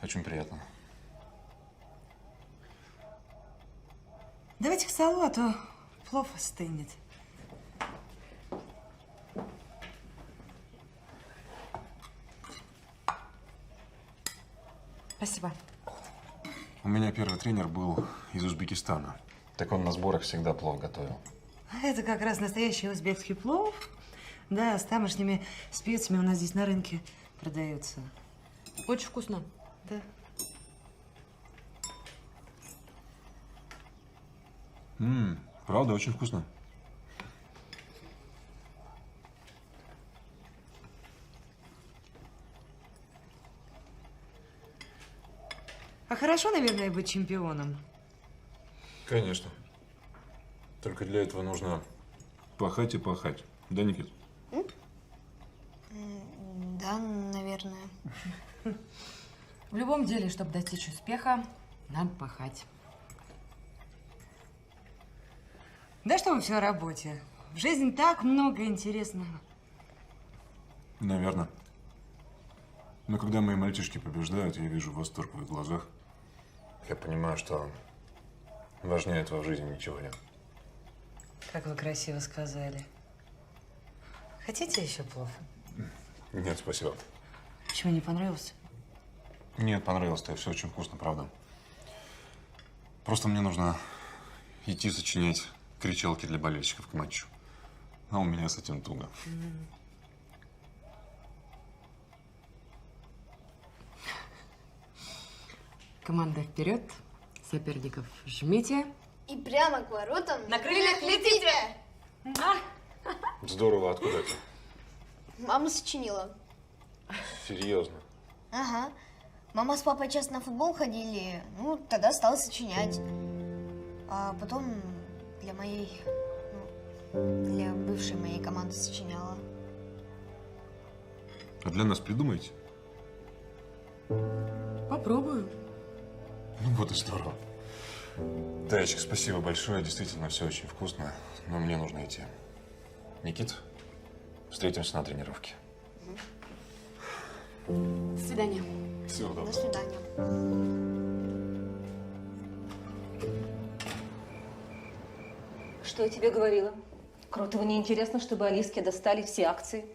S3: очень приятно.
S6: Давайте к столу, а то плов остынет.
S13: Спасибо.
S3: У меня первый тренер был из Узбекистана. Так он на сборах всегда плов готовил.
S6: Это как раз настоящий узбекский плов. Да, с тамошними специями у нас здесь на рынке продается.
S13: Очень вкусно.
S6: Да.
S3: Правда, очень вкусно.
S6: А хорошо, наверное, быть чемпионом.
S3: Конечно. Только для этого нужно пахать и пахать. Да, Никит?
S14: Да, наверное.
S12: наверное.
S6: В любом деле, чтобы достичь успеха, надо пахать. Да что вы все о работе. В жизни так много интересного.
S3: Наверное. Но когда мои мальчишки побеждают, я вижу восторг в их глазах. Я понимаю, что важнее этого в жизни ничего нет.
S6: Как вы красиво сказали. Хотите еще плов?
S3: Нет, спасибо.
S6: Почему не понравился?
S3: Нет, понравилось-то. Все очень вкусно, правда. Просто мне нужно идти сочинять кричалки для болельщиков к матчу. А у меня с этим туго.
S6: Команда вперед, соперников жмите.
S18: И прямо к воротам
S6: На крыльях летите!
S3: Здорово. Откуда это?
S14: Мама сочинила.
S3: Серьезно?
S14: Ага. Мама с папой часто на футбол ходили, ну, тогда стала сочинять. А потом для моей, для бывшей моей команды сочиняла.
S3: А для нас придумаете?
S6: Попробую.
S3: Ну вот и здорово. Таечек, спасибо большое. Действительно, все очень вкусно. Но мне нужно идти. Никит, встретимся на тренировке.
S13: До свидания.
S3: Всего доброго.
S14: До свидания.
S4: Что я тебе говорила? Кротову не интересно, чтобы Алиске достали все акции.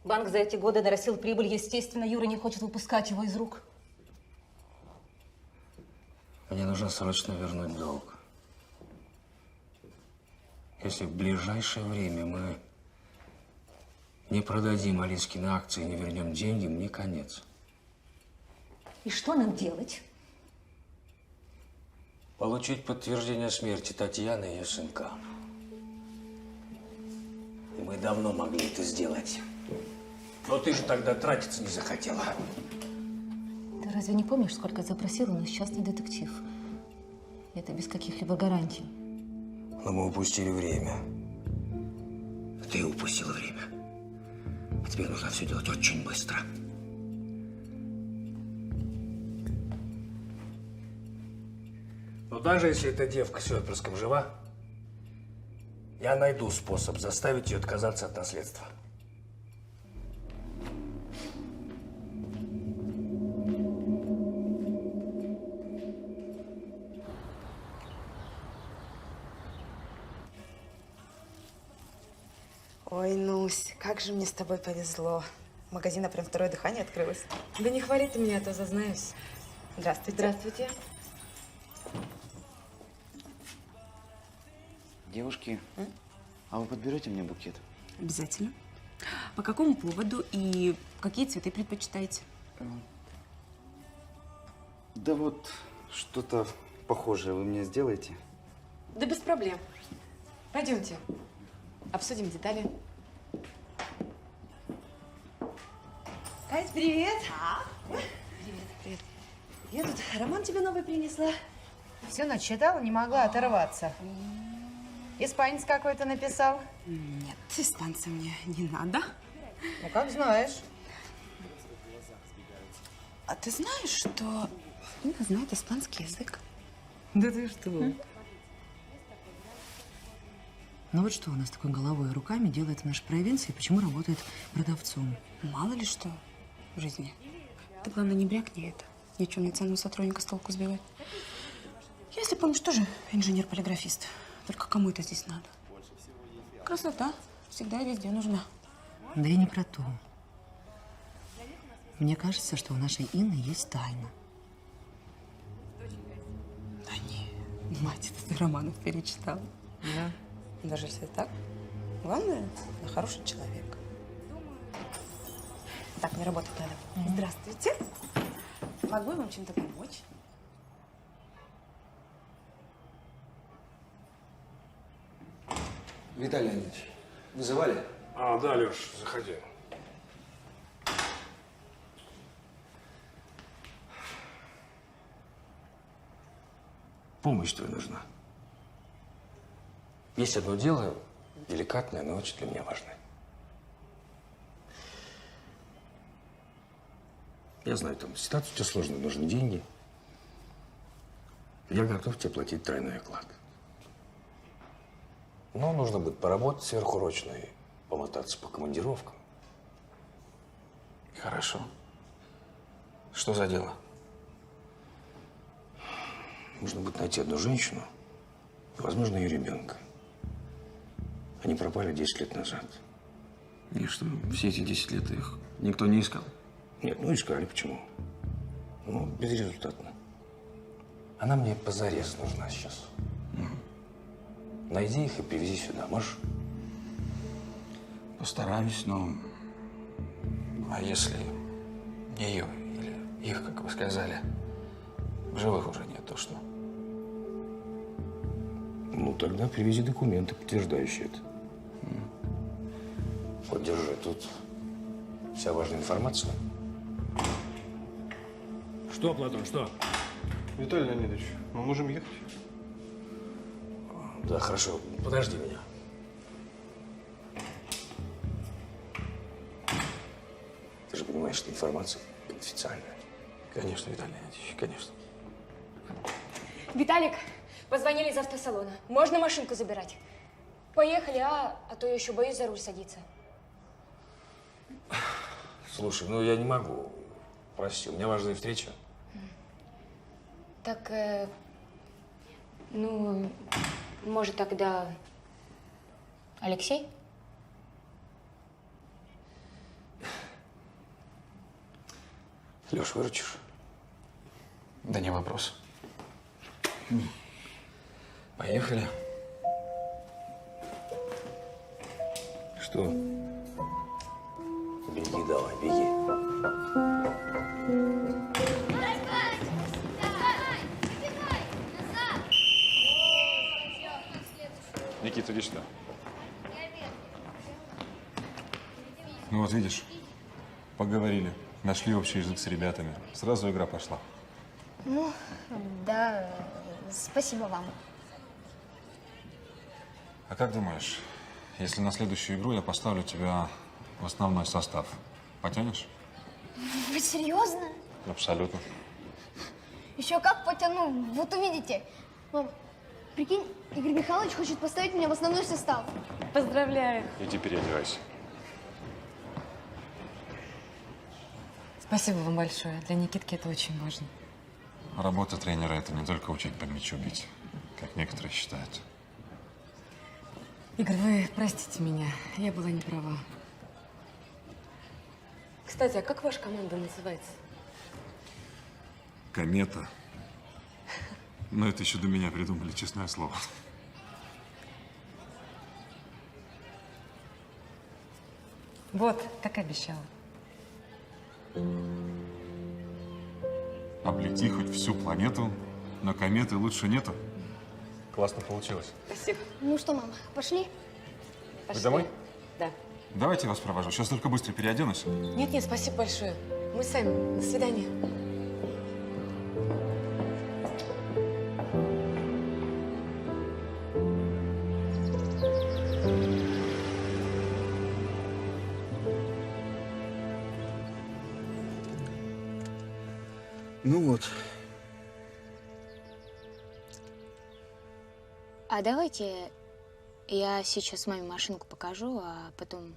S4: Банк за эти годы нарастил прибыль. Естественно, Юра не хочет выпускать его из рук.
S11: Мне нужно срочно вернуть долг. Если в ближайшее время мы не продадим Алискины акции и не вернем деньги, мне конец.
S4: И что нам делать?
S11: Получить подтверждение смерти Татьяны и ее сынка. И мы давно могли это сделать. Но ты же тогда тратиться не захотела.
S4: Ты разве не помнишь, сколько запросил у нас частный детектив? Это без каких-либо гарантий.
S11: Но мы упустили время. Ты упустила время. А теперь нужно все делать очень быстро. Но даже если эта девка с отпрыском жива, я найду способ заставить ее отказаться от наследства.
S17: Ой, Нусь, как же мне с тобой повезло. У магазина прям второе дыхание открылось.
S13: Да не хвали ты меня, а то зазнаюсь.
S17: Здравствуйте.
S13: Здравствуйте.
S21: Девушки, а вы подберете мне букет?
S17: Обязательно. По какому поводу и какие цветы предпочитаете?
S21: Да вот, что-то похожее вы мне сделаете?
S13: Да без проблем. Пойдемте. Обсудим детали.
S6: Кать, привет! Привет, привет. Я тут роман тебе новый принесла. Все начитала, не могла оторваться. Испанец какой-то написал?
S17: Нет, испанца мне не надо.
S6: Ну, как знаешь.
S17: А ты знаешь, что Инна знает испанский язык?
S6: Да ты что? Ну вот что у нас такой головой и руками делает в нашей провинции, почему работает продавцом?
S17: Мало ли что в жизни. Ты, главное, не брякни это. Ничего мне ценного сотрудника с толку сбивать. Я, если помнишь, тоже инженер-полиграфист. Только кому это здесь надо? Красота всегда и везде нужна.
S6: Да и не про то. Мне кажется, что у нашей Инны есть тайна.
S17: Да не, мать, это ты романов перечитала.
S6: Да.
S17: Даже если так, главное, она хороший человек. Так, мне работать надо. Здравствуйте. Могу я вам чем-то помочь?
S11: Виталий Леонидович, вызывали?
S3: А, да, Леш, заходи.
S11: Помощь твоя нужна. Есть одно дело, деликатное, но очень для меня важное. Я знаю, там ситуация у тебя сложная, нужны деньги. Я готов тебе платить тройной оклад. Но нужно будет поработать сверхурочно и помотаться по командировкам.
S10: Хорошо. Что за дело?
S11: Нужно будет найти одну женщину и, возможно, ее ребенка. Они пропали 10 лет назад.
S10: И что, все эти 10 лет их никто не искал?
S11: Нет, ну искали. Почему? Ну, безрезультатно. Она мне позарез нужна сейчас. Найди их и привези сюда, можешь?
S10: Постараюсь, но... А если ее или их, как вы сказали, в живых уже нет, то что?
S11: Ну, тогда привези документы, подтверждающие это. Вот, держи, тут вся важная информация.
S10: Что, Платон, что?
S20: Виталий Леонидович, мы можем ехать?
S11: Да, хорошо. Подожди меня. Ты же понимаешь, что информация конфиденциальная.
S10: Конечно, Виталий Леонидович, конечно.
S12: Виталик, позвонили из автосалона. Можно машинку забирать? Поехали, а то я еще боюсь за руль садиться.
S11: Слушай, ну я не могу. Прости, у меня важная встреча.
S12: Так, ну, может, тогда Алексей?
S11: Леш, выручишь?
S10: Да не вопрос. Поехали.
S11: Что? Беги давай, беги.
S19: Никита, иди сюда.
S3: Ну вот видишь, поговорили, нашли общий язык с ребятами. Сразу игра пошла.
S14: Ну, да, спасибо вам.
S3: А как думаешь, если на следующую игру я поставлю тебя в основной состав, потянешь?
S14: Вы серьезно?
S3: Абсолютно.
S14: Еще как потяну, вот увидите. Мам, прикинь, Игорь Михайлович хочет поставить меня в основной состав.
S13: Поздравляю.
S3: Иди переодевайся.
S13: Спасибо вам большое. Для Никитки это очень важно.
S3: Работа тренера – это не только учить по мячу бить, как некоторые считают.
S13: Игорь, вы простите меня. Я была не права. Кстати, а как ваша команда называется?
S3: Комета. Но это еще до меня придумали, честное слово.
S13: Вот, как и обещала.
S3: Облети хоть всю планету, но кометы лучше нету. Классно получилось.
S13: Спасибо.
S14: Ну что, мама, пошли?
S3: Вы домой?
S13: Да.
S3: Давайте я вас провожу. Сейчас только быстро переоденусь.
S13: Нет, спасибо большое. Мы сами. До свидания.
S11: Ну вот.
S12: А давайте я сейчас маме машинку покажу, а потом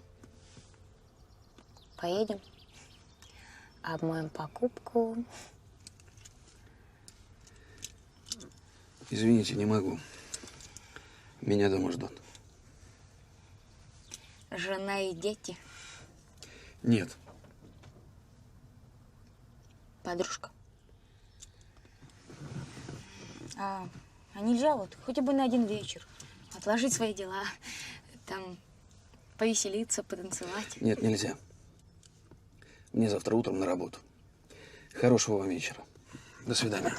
S12: поедем, обмоем покупку.
S11: Извините, не могу. Меня дома ждут.
S12: Жена и дети.
S11: Нет.
S12: Подружка. А нельзя вот хотя бы на один вечер отложить свои дела, там повеселиться, потанцевать?
S11: Нет, нельзя. Мне завтра утром на работу. Хорошего вам вечера. До свидания.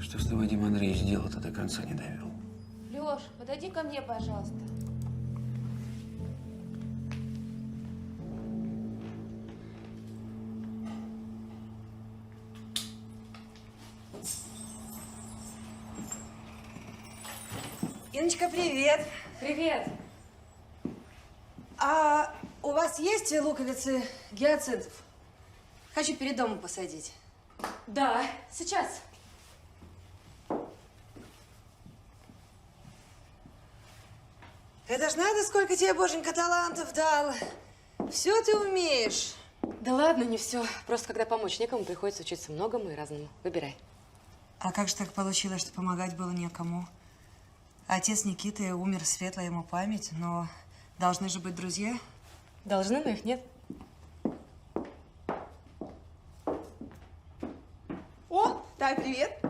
S10: Что с тобой Вадим Андреевич сделал-то до конца не довел?
S12: Лёш, подойди ко мне, пожалуйста.
S6: Инночка, привет.
S13: Привет.
S6: А у вас есть луковицы гиацинтов? Хочу перед домом посадить.
S13: Да, сейчас.
S6: Это ж надо, сколько тебе Боженька талантов дал. Все ты умеешь.
S13: Да ладно, не все. Просто когда помочь некому, приходится учиться многому и разному. Выбирай.
S6: А как же так получилось, что помогать было некому? Отец Никиты умер, светлая ему память, но должны же быть друзья.
S13: Должны, но их нет.
S8: О, Тай, привет.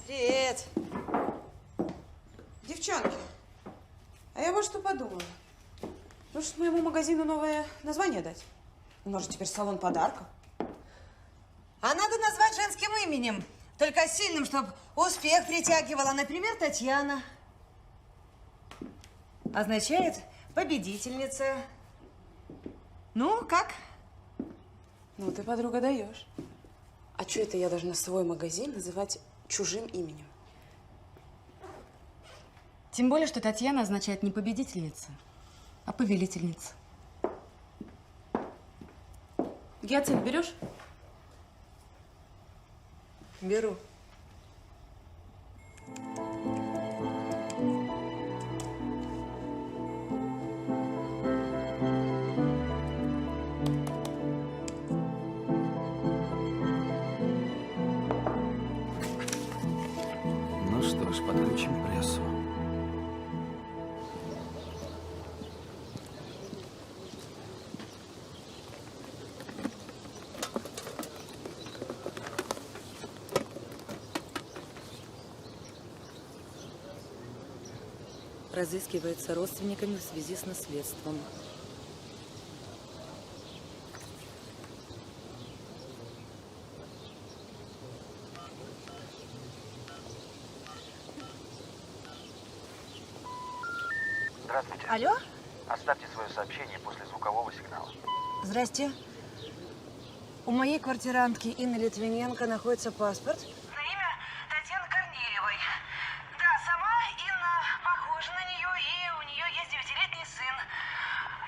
S6: Привет.
S8: Девчонки, а я вот что подумала. Может, моему магазину новое название дать? Может, теперь салон подарков?
S6: А надо назвать женским именем. Только сильным, чтобы успех притягивала. Например, Татьяна. Означает победительница. Ну, как?
S8: Ну, ты, подруга, даешь. А что это я должна свой магазин называть чужим именем?
S13: Тем более, что Татьяна означает не победительница, а повелительница.
S8: Гиацинт берешь?
S6: Беру.
S11: Ну что ж, подключим прессу.
S6: Разыскивается родственниками в связи с наследством.
S22: Здравствуйте.
S6: Алло?
S22: Оставьте свое сообщение после звукового сигнала.
S6: Здрасте. У моей квартирантки Инны Литвиненко находится паспорт.
S22: На имя Татьяны Корнеевой. Да, сама Инна похожа на нее, и у нее есть 9-летний сын.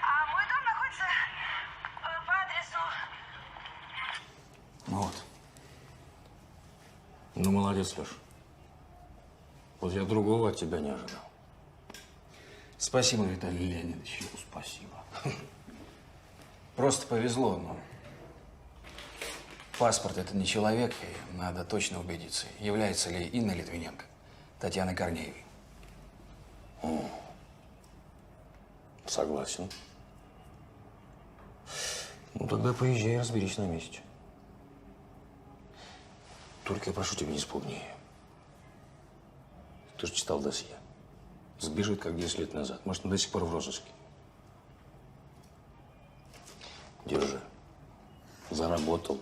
S22: А мой дом находится по адресу...
S10: Вот. Ну, молодец, Леш. Вот я другого от тебя не ожидал. Спасибо, Виталий Леонидович. Спасибо. Просто повезло, но паспорт – это не человек, и надо точно убедиться, является ли Инна Литвиненко Татьяной Корнеевой. О, согласен. Ну, тогда поезжай и разберись на месте. Только я прошу тебя, не спугни. Ты же читал досье. Сбежит, как 10 лет назад. Может, он до сих пор в розыске. Держи. Заработал.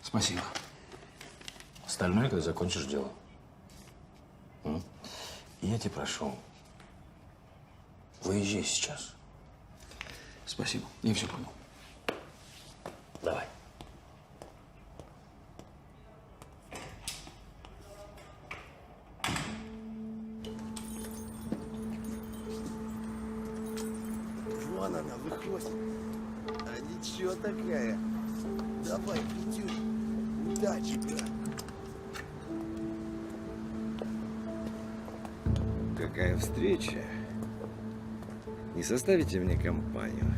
S11: Спасибо.
S10: Остальное, когда закончишь дело. И я тебя прошу, выезжай сейчас.
S11: Спасибо. Я все понял.
S10: Давай.
S23: Вон она выходит. А ничего такая. Давай, Петюнь. Удачи, брат.
S20: Какая встреча. Не составите мне компанию?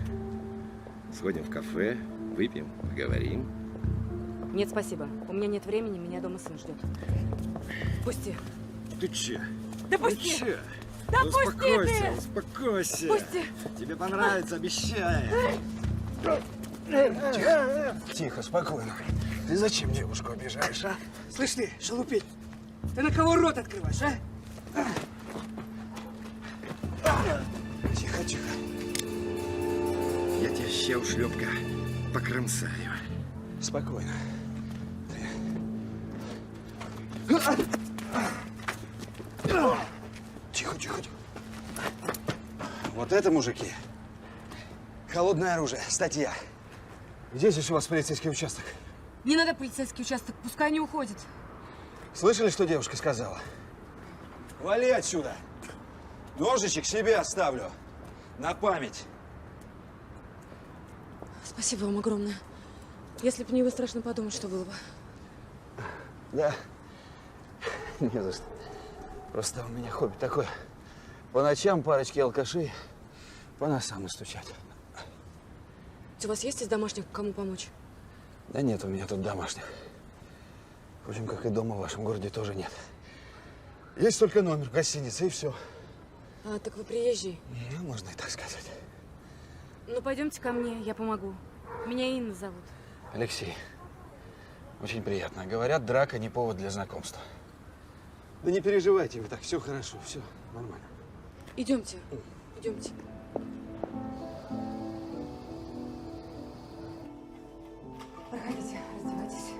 S20: Сходим в кафе, выпьем, поговорим.
S13: Нет, спасибо. У меня нет времени, меня дома сын ждет. Пусти.
S20: Ты че?
S13: Да пусти!
S20: Ты че?
S13: Да
S20: Успокойся,
S13: пусти ты!
S20: успокойся.
S13: Пусти!
S20: Тебе понравится, обещаю.
S11: Тихо, тихо, спокойно. Ты зачем девушку обижаешь, а?
S8: Слышь ты, шалупень, ты на кого рот открываешь, а?
S20: Тихо, тихо. Я тебя ща ушлепка покромсаю.
S11: Спокойно. Тихо, тихо, тихо. Вот это, мужики, холодное оружие, статья. Где здесь у вас полицейский участок?
S13: Не надо полицейский участок, пускай они уходят.
S11: Слышали, что девушка сказала? Вали отсюда. Ножичек себе оставлю. На память.
S13: Спасибо вам огромное. Если бы не вы, страшно подумать, что было бы.
S11: Да. Не за что. Просто у меня хобби такое. По ночам парочки алкашей по носам настучать.
S13: У вас есть из домашних кому помочь?
S11: Да нет у меня тут домашних. Впрочем, как и дома в вашем городе тоже нет. Есть только номер гостиницы и все.
S13: А, так вы приезжий?
S11: Ну, можно и так сказать.
S13: Ну, пойдемте ко мне, я помогу. Меня Инна зовут.
S11: Алексей, очень приятно. Говорят, драка не повод для знакомства. Да не переживайте вы так, все хорошо, все нормально.
S13: Идемте, идемте. Проходите, раздевайтесь.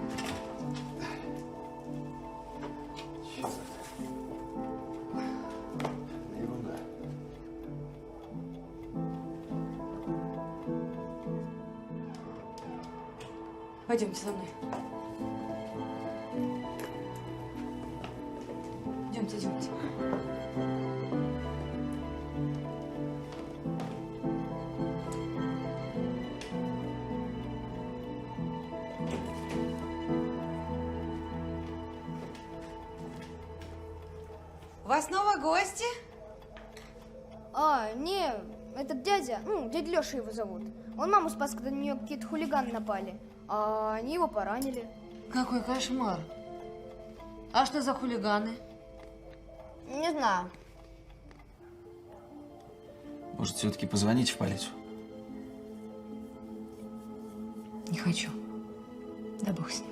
S13: Пойдемте за мной. Идемте, идемте.
S6: У вас снова гости?
S14: А, не, этот дядя, дядя Леша его зовут. Он маму спас, когда на нее какие-то хулиганы напали. А они его поранили.
S6: Какой кошмар. А что за хулиганы?
S14: Не знаю.
S11: Может, все-таки позвонить в полицию?
S13: Не хочу. Да бог с ним.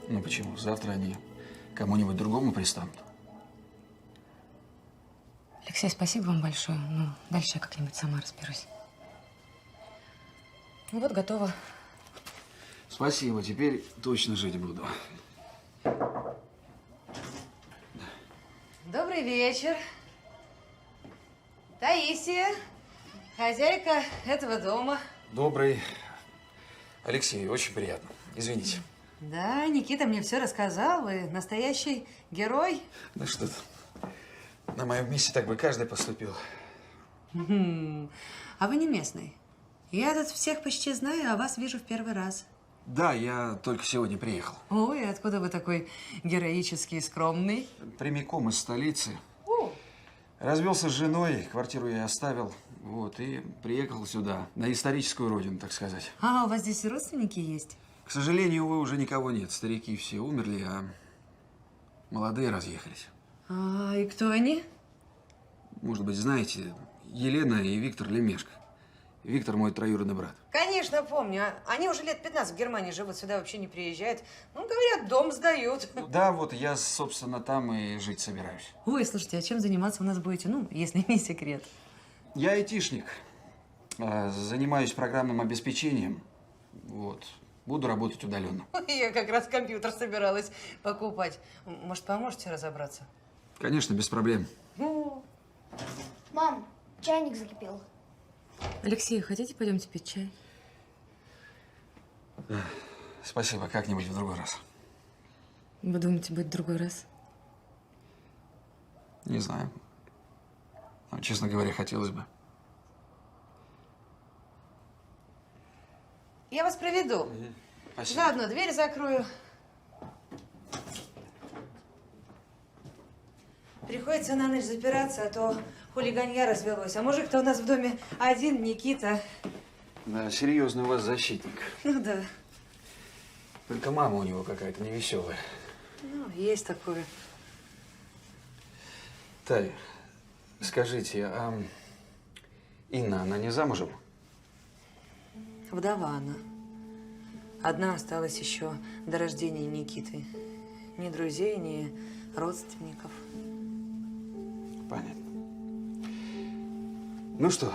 S11: Ну почему? Завтра они кому-нибудь другому пристанут.
S13: Алексей, спасибо вам большое. Ну, дальше я как-нибудь сама разберусь. Ну вот, готово.
S11: Спасибо, теперь точно жить буду.
S6: Добрый вечер. Таисия, хозяйка этого дома.
S11: Добрый. Алексей, очень приятно. Извините.
S6: Да, Никита мне все рассказал. Вы настоящий герой.
S11: Да что ты. На моем месте так бы каждый поступил.
S6: А вы не местный. Я тут всех почти знаю, а вас вижу в первый раз.
S11: Да, я только сегодня приехал.
S6: Ой, откуда вы такой героический и скромный?
S11: Прямиком из столицы. Развелся с женой, квартиру я оставил. Вот, и приехал сюда, на историческую родину, так сказать.
S6: А, у вас здесь родственники есть?
S11: К сожалению, увы, уже никого нет. Старики все умерли, а молодые разъехались.
S6: А, и кто они?
S11: Может быть, знаете, Елена и Виктор Лемешко. Виктор мой троюродный брат.
S6: Конечно, помню. Они уже лет 15 в Германии живут, сюда вообще не приезжают. Ну, говорят, дом сдают.
S11: Да, вот я, собственно, там и жить собираюсь.
S6: Ой, слушайте, а чем заниматься у нас будете? Ну, если не секрет.
S11: Я айтишник. Занимаюсь программным обеспечением. Вот. Буду работать удаленно.
S6: Ой, я как раз компьютер собиралась покупать. Может, поможете разобраться?
S11: Конечно, без проблем.
S14: Мам, чайник закипел.
S13: Алексей, хотите, пойдемте пить чай?
S11: Спасибо, как-нибудь в другой раз.
S13: Вы думаете, будет в другой раз?
S11: Не знаю. Но, честно говоря, хотелось бы.
S6: Я вас проведу.
S11: Спасибо.
S6: Заодно дверь закрою. Приходится на ночь запираться, а то хулиганья развелось. А мужик-то у нас в доме один, Никита.
S11: Да, серьезный у вас защитник.
S6: Ну да.
S11: Только мама у него какая-то невеселая.
S6: Ну, есть такое.
S11: Таня, скажите, а Инна, она не замужем?
S6: Вдова она. Одна осталась еще до рождения Никиты. Ни друзей, ни родственников.
S11: Понятно. Ну что,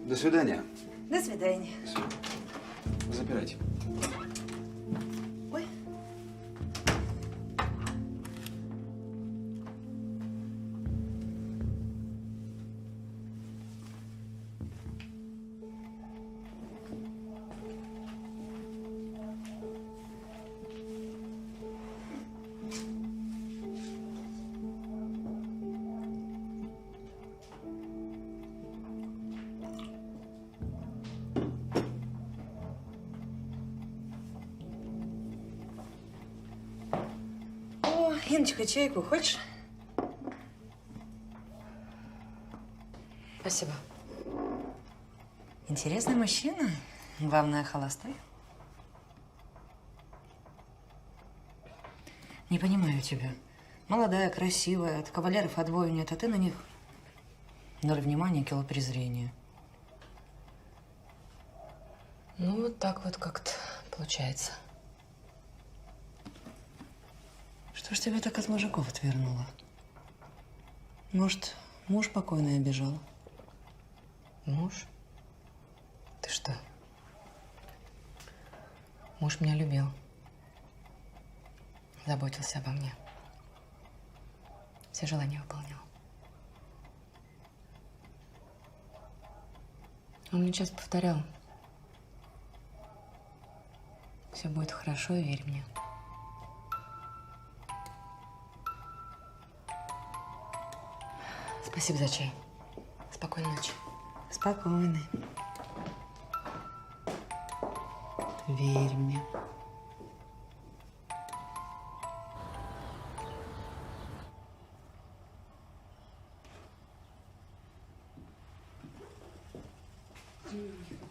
S11: до свидания.
S6: До свидания.
S11: Запирайте.
S6: Ой. Инночка, чайку хочешь? Спасибо. Интересный мужчина. Главное, холостой. Не понимаю тебя. Молодая, красивая, от кавалеров отбоя нет, а ты на них ноль внимания, кило презрения.
S13: Ну, вот так вот как-то получается.
S6: Что ж тебя так от мужиков отвернуло? Может, муж покойный обижал?
S13: Муж? Ты что? Муж меня любил. Заботился обо мне. Все желания выполнял. Он мне часто повторял. Все будет хорошо, и верь мне. Спасибо за чай. Спокойной ночи.
S6: Спокойной. Верь мне.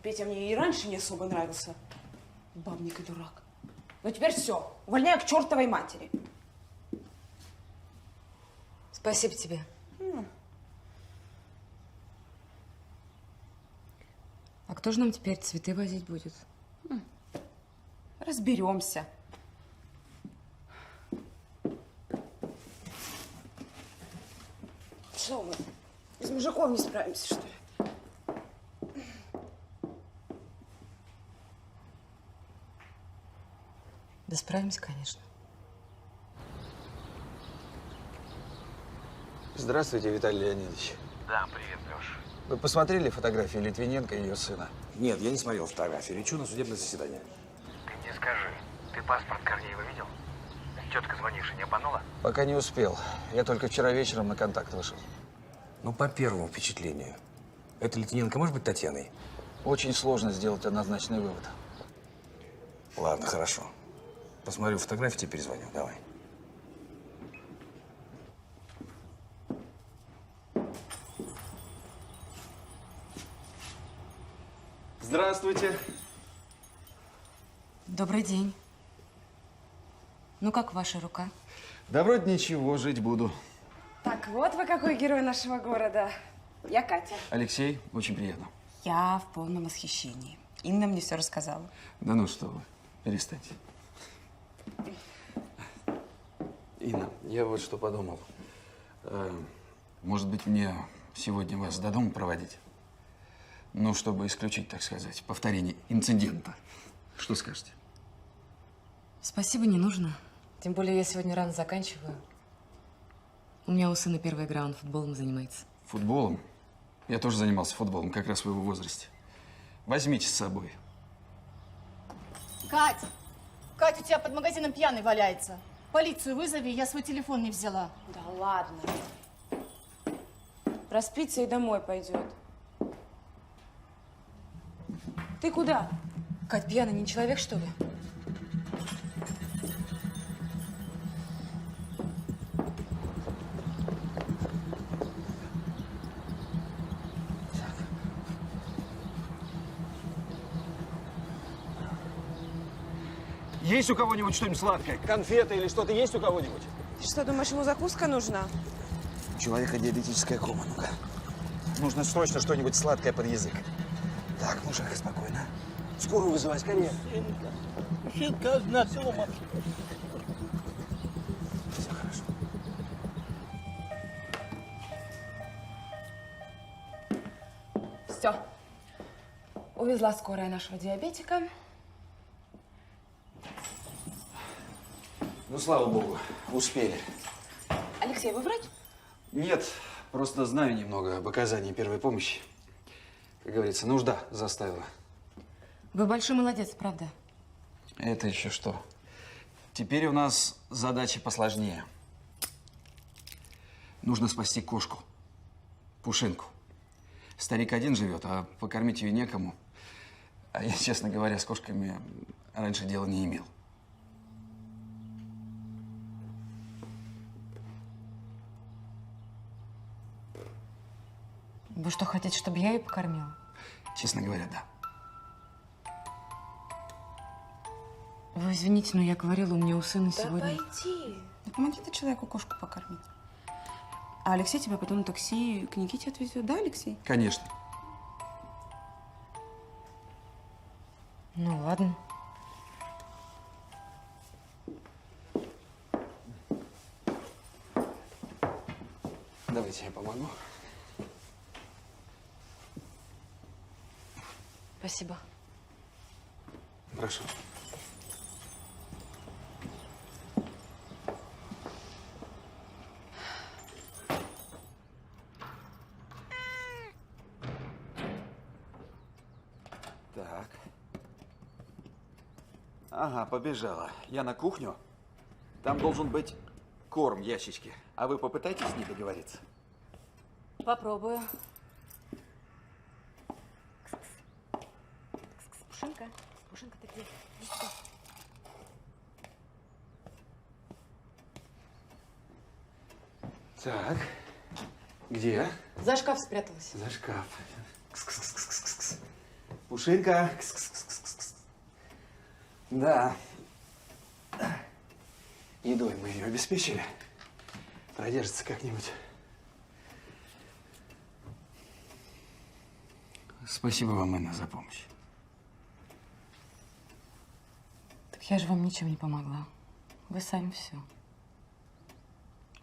S8: Петя мне и раньше не особо нравился. Бабник и дурак. Но теперь все. Увольняю к чертовой матери.
S13: Спасибо тебе. А кто же нам теперь цветы возить будет?
S8: Разберемся. Что мы? Без мужиков не справимся, что ли?
S13: Да справимся, конечно.
S11: Здравствуйте, Виталий Леонидович.
S10: Да, привет, Леш.
S11: Вы посмотрели фотографии Литвиненко и ее сына?
S20: Нет, я не смотрел фотографии. Лечу на судебное заседание.
S10: Ты мне скажи, ты паспорт Корнеева видел? Тетка звонившая не обманула?
S11: Пока не успел. Я только вчера вечером на контакт вышел.
S20: Ну, по первому впечатлению. Эта Литвиненко может быть Татьяной?
S11: Очень сложно сделать однозначный вывод.
S20: Ладно, хорошо. Посмотрю фотографии, тебе перезвоню. Давай.
S11: Здравствуйте.
S13: Добрый день. Ну, как ваша рука?
S11: Да вроде ничего, жить буду.
S8: Так, вот вы какой герой нашего города. Я Катя.
S11: Алексей, очень приятно.
S8: Я в полном восхищении. Инна мне все рассказала.
S11: Да ну что вы, перестаньте. Инна, я вот что подумал. Может быть, мне сегодня вас до дома проводить? Ну, чтобы исключить, так сказать, повторение инцидента. Что скажете?
S13: Спасибо, не нужно. Тем более я сегодня рано заканчиваю. У меня у сына первая игра, он футболом занимается.
S11: Футболом? Я тоже занимался футболом, как раз в его возрасте. Возьмите с собой.
S5: Кать! Кать, у тебя под магазином пьяный валяется. Полицию вызови, я свой телефон не взяла.
S8: Да ладно. Проспится и домой пойдет. Ты куда?
S13: Кать, пьяный не человек, что ли?
S11: Есть у кого-нибудь что-нибудь сладкое? Конфеты или что-то есть у кого-нибудь?
S8: Ты что, думаешь, ему закуска нужна?
S11: У человека диабетическая кома, ну-ка. Нужно срочно что-нибудь сладкое под язык. Так, мужик, спокойно. Скорую вызывай, скорее.
S15: Щитка одна сломана.
S11: Все хорошо.
S8: Все. Увезла скорая нашего диабетика.
S11: Ну, слава богу, успели.
S8: Алексей, вы врач?
S11: Нет, просто знаю немного об оказании первой помощи. Как говорится, нужда заставила.
S13: Вы большой молодец, правда.
S11: Это еще что? Теперь у нас задача посложнее. Нужно спасти кошку. Пушинку. Старик один живет, а покормить ее некому. А я, честно говоря, с кошками раньше дела не имел.
S13: Вы что, хотите, чтобы я ее покормила?
S10: Честно говоря, да.
S13: Вы извините, но я говорила, у меня у сына сегодня…
S17: пойди. Да помоги ты человеку кошку покормить. А Алексей тебя потом на такси к Никите отвезет, да, Алексей?
S10: Конечно.
S13: Ну, ладно.
S10: Давайте я помогу.
S13: Спасибо.
S10: Прошу.
S11: Так. Ага, побежала. Я на кухню. Там должен быть корм в ящичке. А вы попытайтесь с ней договориться.
S13: Попробую.
S12: Пушинка, Пушинка, ты где? Иди сюда.
S11: Так. Где?
S13: За шкаф спряталась.
S11: За шкаф. Кс-кс-кс-кс-кс. Пушинка. Кс-кс-кс-кс-кс. Да. Едой мы ее обеспечили. Продержится как-нибудь. Спасибо вам, Инна, за помощь.
S13: Так я же вам ничем не помогла. Вы сами все.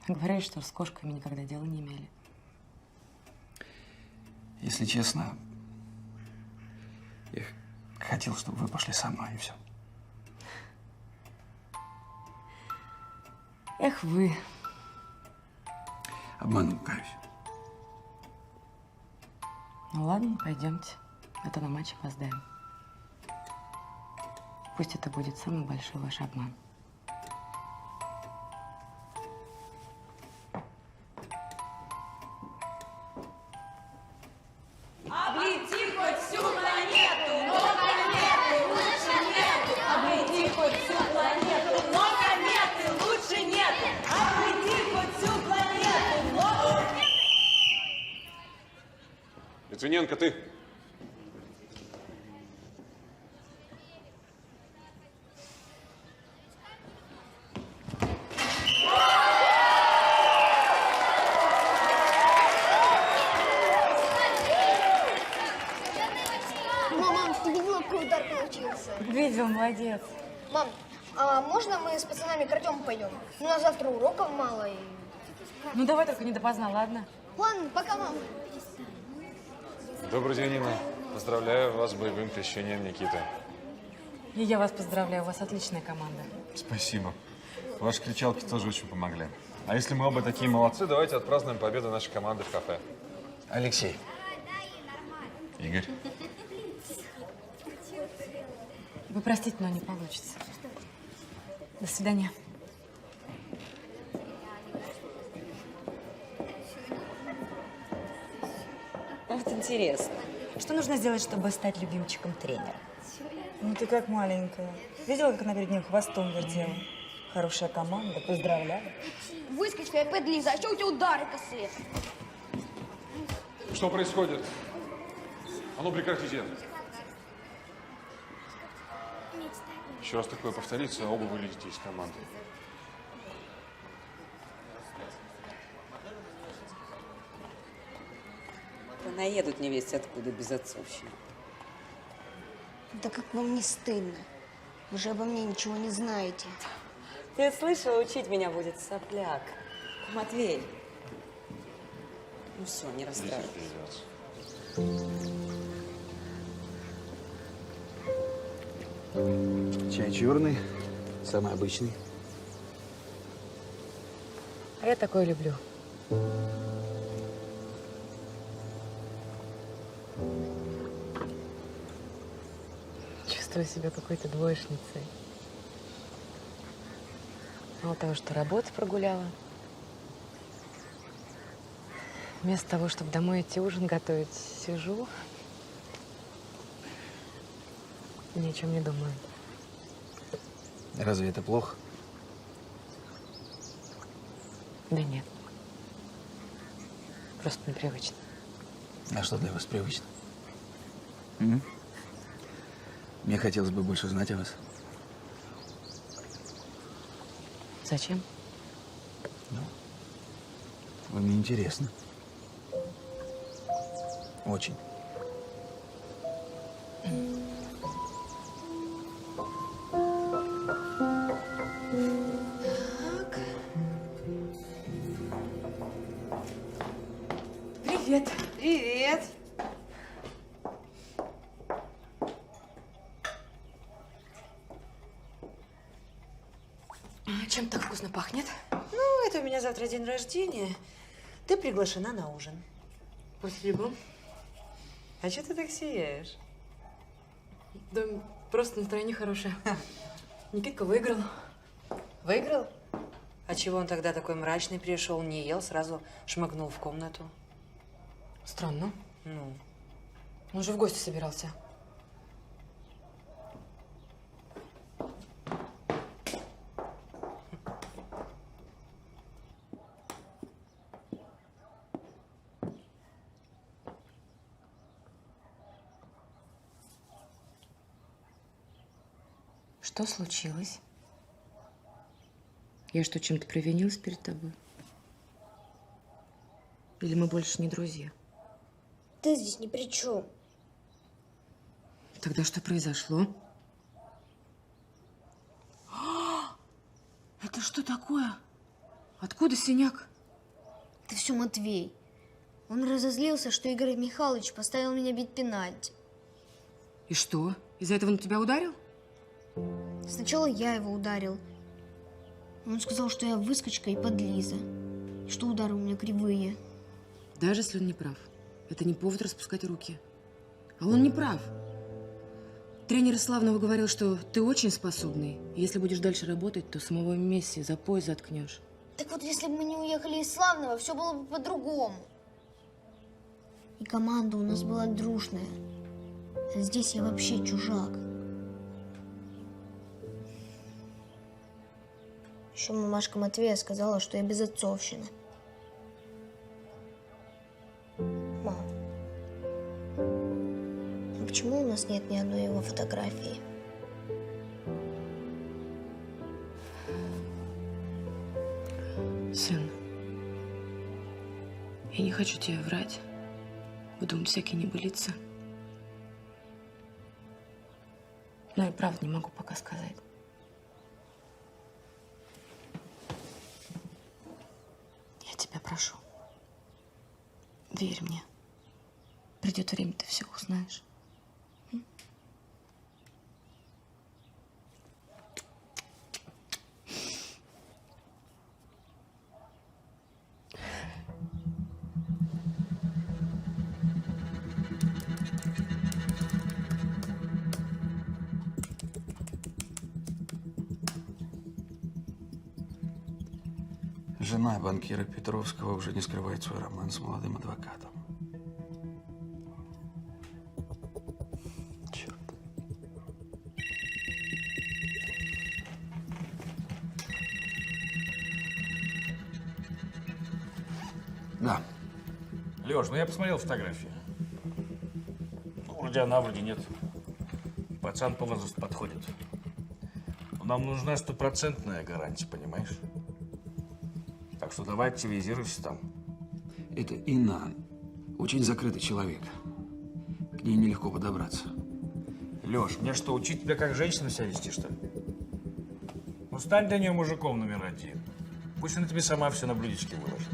S13: Говорили, что с кошками никогда дела не имели.
S10: Если честно, я хотел, чтобы вы пошли со мной, и все.
S13: Эх вы.
S10: Обманул, каюсь.
S13: Ну ладно, пойдемте. А то на матч опоздаем. Пусть это будет самый большой ваш обман.
S22: Облети хоть всю планету, но кометы лучше нет. Облети хоть всю планету, но кометы лучше нет. Облети хоть всю планету, но...
S19: Литвиненко, ты?
S14: Мам, ты видела, какой удар получился?
S13: Видел, молодец.
S14: Мам, а можно мы с пацанами к Артему пойдем? У нас завтра уроков мало и...
S13: Ну давай только не допоздна, ладно?
S14: Ладно, пока, мам.
S19: Добрый день, Инна. Поздравляю вас с боевым крещением Никиты.
S13: И я вас поздравляю, у вас отличная команда.
S19: Спасибо. Ваши кричалки тоже очень помогли. А если мы оба такие молодцы, давайте отпразднуем победу нашей команды в кафе.
S10: Алексей.
S19: Игорь.
S13: Вы простите, но не получится. До свидания.
S6: Вот интересно, что нужно сделать, чтобы стать любимчиком тренера?
S1: Ну ты как маленькая. Видела, как она перед ним хвостом вертела? Хорошая команда, поздравляю.
S14: Выскочка, опять Лиза, а что у тебя удары косые?
S19: Что происходит? А ну прекратите. Еще раз такое повторится, оба вылетите из команды.
S6: Понаедут невесть откуда без отцовщины.
S14: Да как вам не стыдно? Вы же обо мне ничего не знаете.
S6: Ты слышала, учить меня будет сопляк. Матвей. Ну все, не расстраивайся.
S11: Чай черный, самый обычный.
S13: А я такое люблю. Чувствую себя какой-то двоечницей. Мало того, что работу прогуляла, вместо того, чтобы домой идти ужин готовить, сижу, ни о чем не думаю.
S10: Разве это плохо?
S13: Да нет. Просто непривычно.
S10: А что для вас привычно? Мне хотелось бы больше знать о вас.
S13: Зачем?
S10: Вы мне интересны. Очень.
S13: Привет.
S6: Привет.
S13: Чем так вкусно пахнет?
S6: Ну, это у меня завтра день рождения. Ты приглашена на ужин.
S13: Спасибо.
S6: А что ты так сияешь?
S13: Да просто настроение хорошее. Никитка выиграл.
S6: Выиграл? А чего он тогда такой мрачный пришел, не ел, сразу шмыгнул в комнату?
S13: Странно.
S6: Ну?
S13: Он же в гости собирался. Что случилось? Я что, чем-то провинилась перед тобой? Или мы больше не друзья?
S14: Ты здесь ни при чем.
S13: Тогда что произошло? Это что такое? Откуда синяк?
S14: Это все Матвей. Он разозлился, что Игорь Михайлович поставил меня бить пенальти.
S13: И что? Из-за этого он тебя ударил?
S14: Сначала я его ударил. Он сказал, что я выскочка и подлиза. И что удары у меня кривые.
S13: Даже если он не прав. Это не повод распускать руки. А он не прав. Тренер из Славного говорил, что ты очень способный. И если будешь дальше работать, то самого Месси за пояс заткнешь.
S14: Так вот, если бы мы не уехали из Славного, все было бы по-другому. И команда у нас была дружная. А здесь я вообще чужак. Еще мамашка Матвея сказала, что я безотцовщина. Мам, а почему у нас нет ни одной его фотографии?
S13: Сын, я не хочу тебе врать. Выдумать всякие небылицы. Но и правда не могу пока сказать. Я тебя прошу. Верь мне. Придет время, ты все узнаешь.
S10: Жена банкира Петровского уже не скрывает свой роман с молодым адвокатом. Черт. Да.
S9: Лёш, ну я посмотрел фотографии. Ну, вроде она, вроде нет. Пацан по возрасту подходит. Но нам нужна стопроцентная гарантия, понимаешь? Так что давай активизируйся там.
S10: Это Инна. Очень закрытый человек. К ней нелегко подобраться.
S9: Лёш, мне что, учить тебя как женщину себя вести, что ли? Ну, стань для нее мужиком номер один. Пусть она тебе сама все на блюдечке выложит.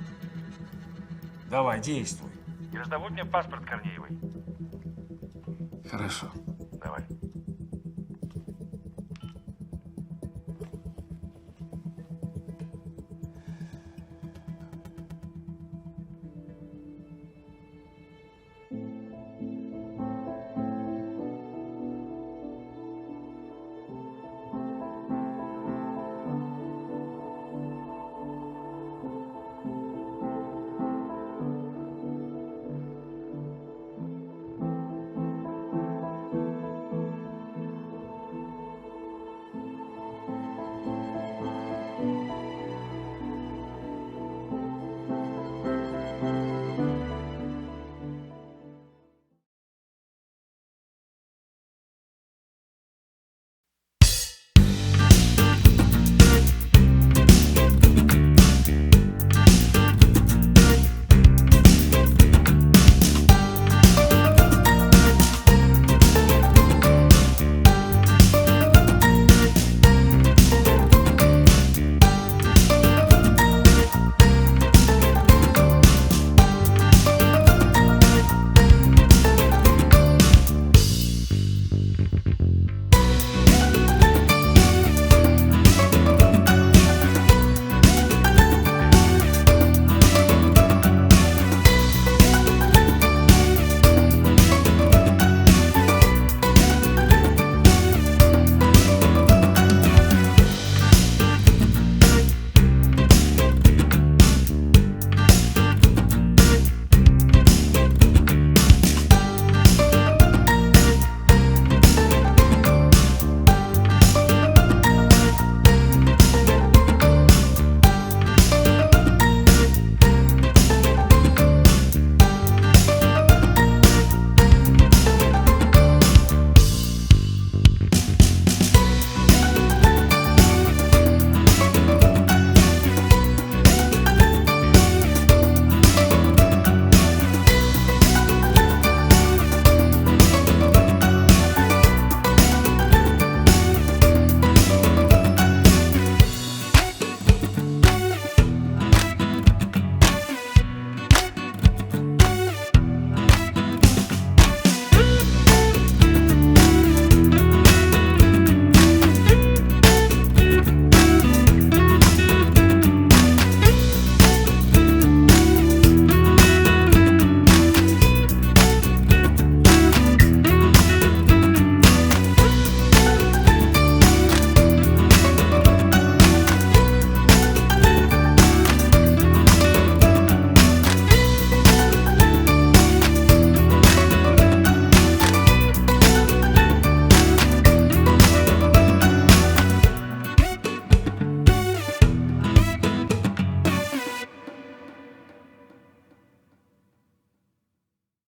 S9: Давай, действуй. И раздобудь мне паспорт Корнеевой.
S10: Хорошо.
S9: Давай.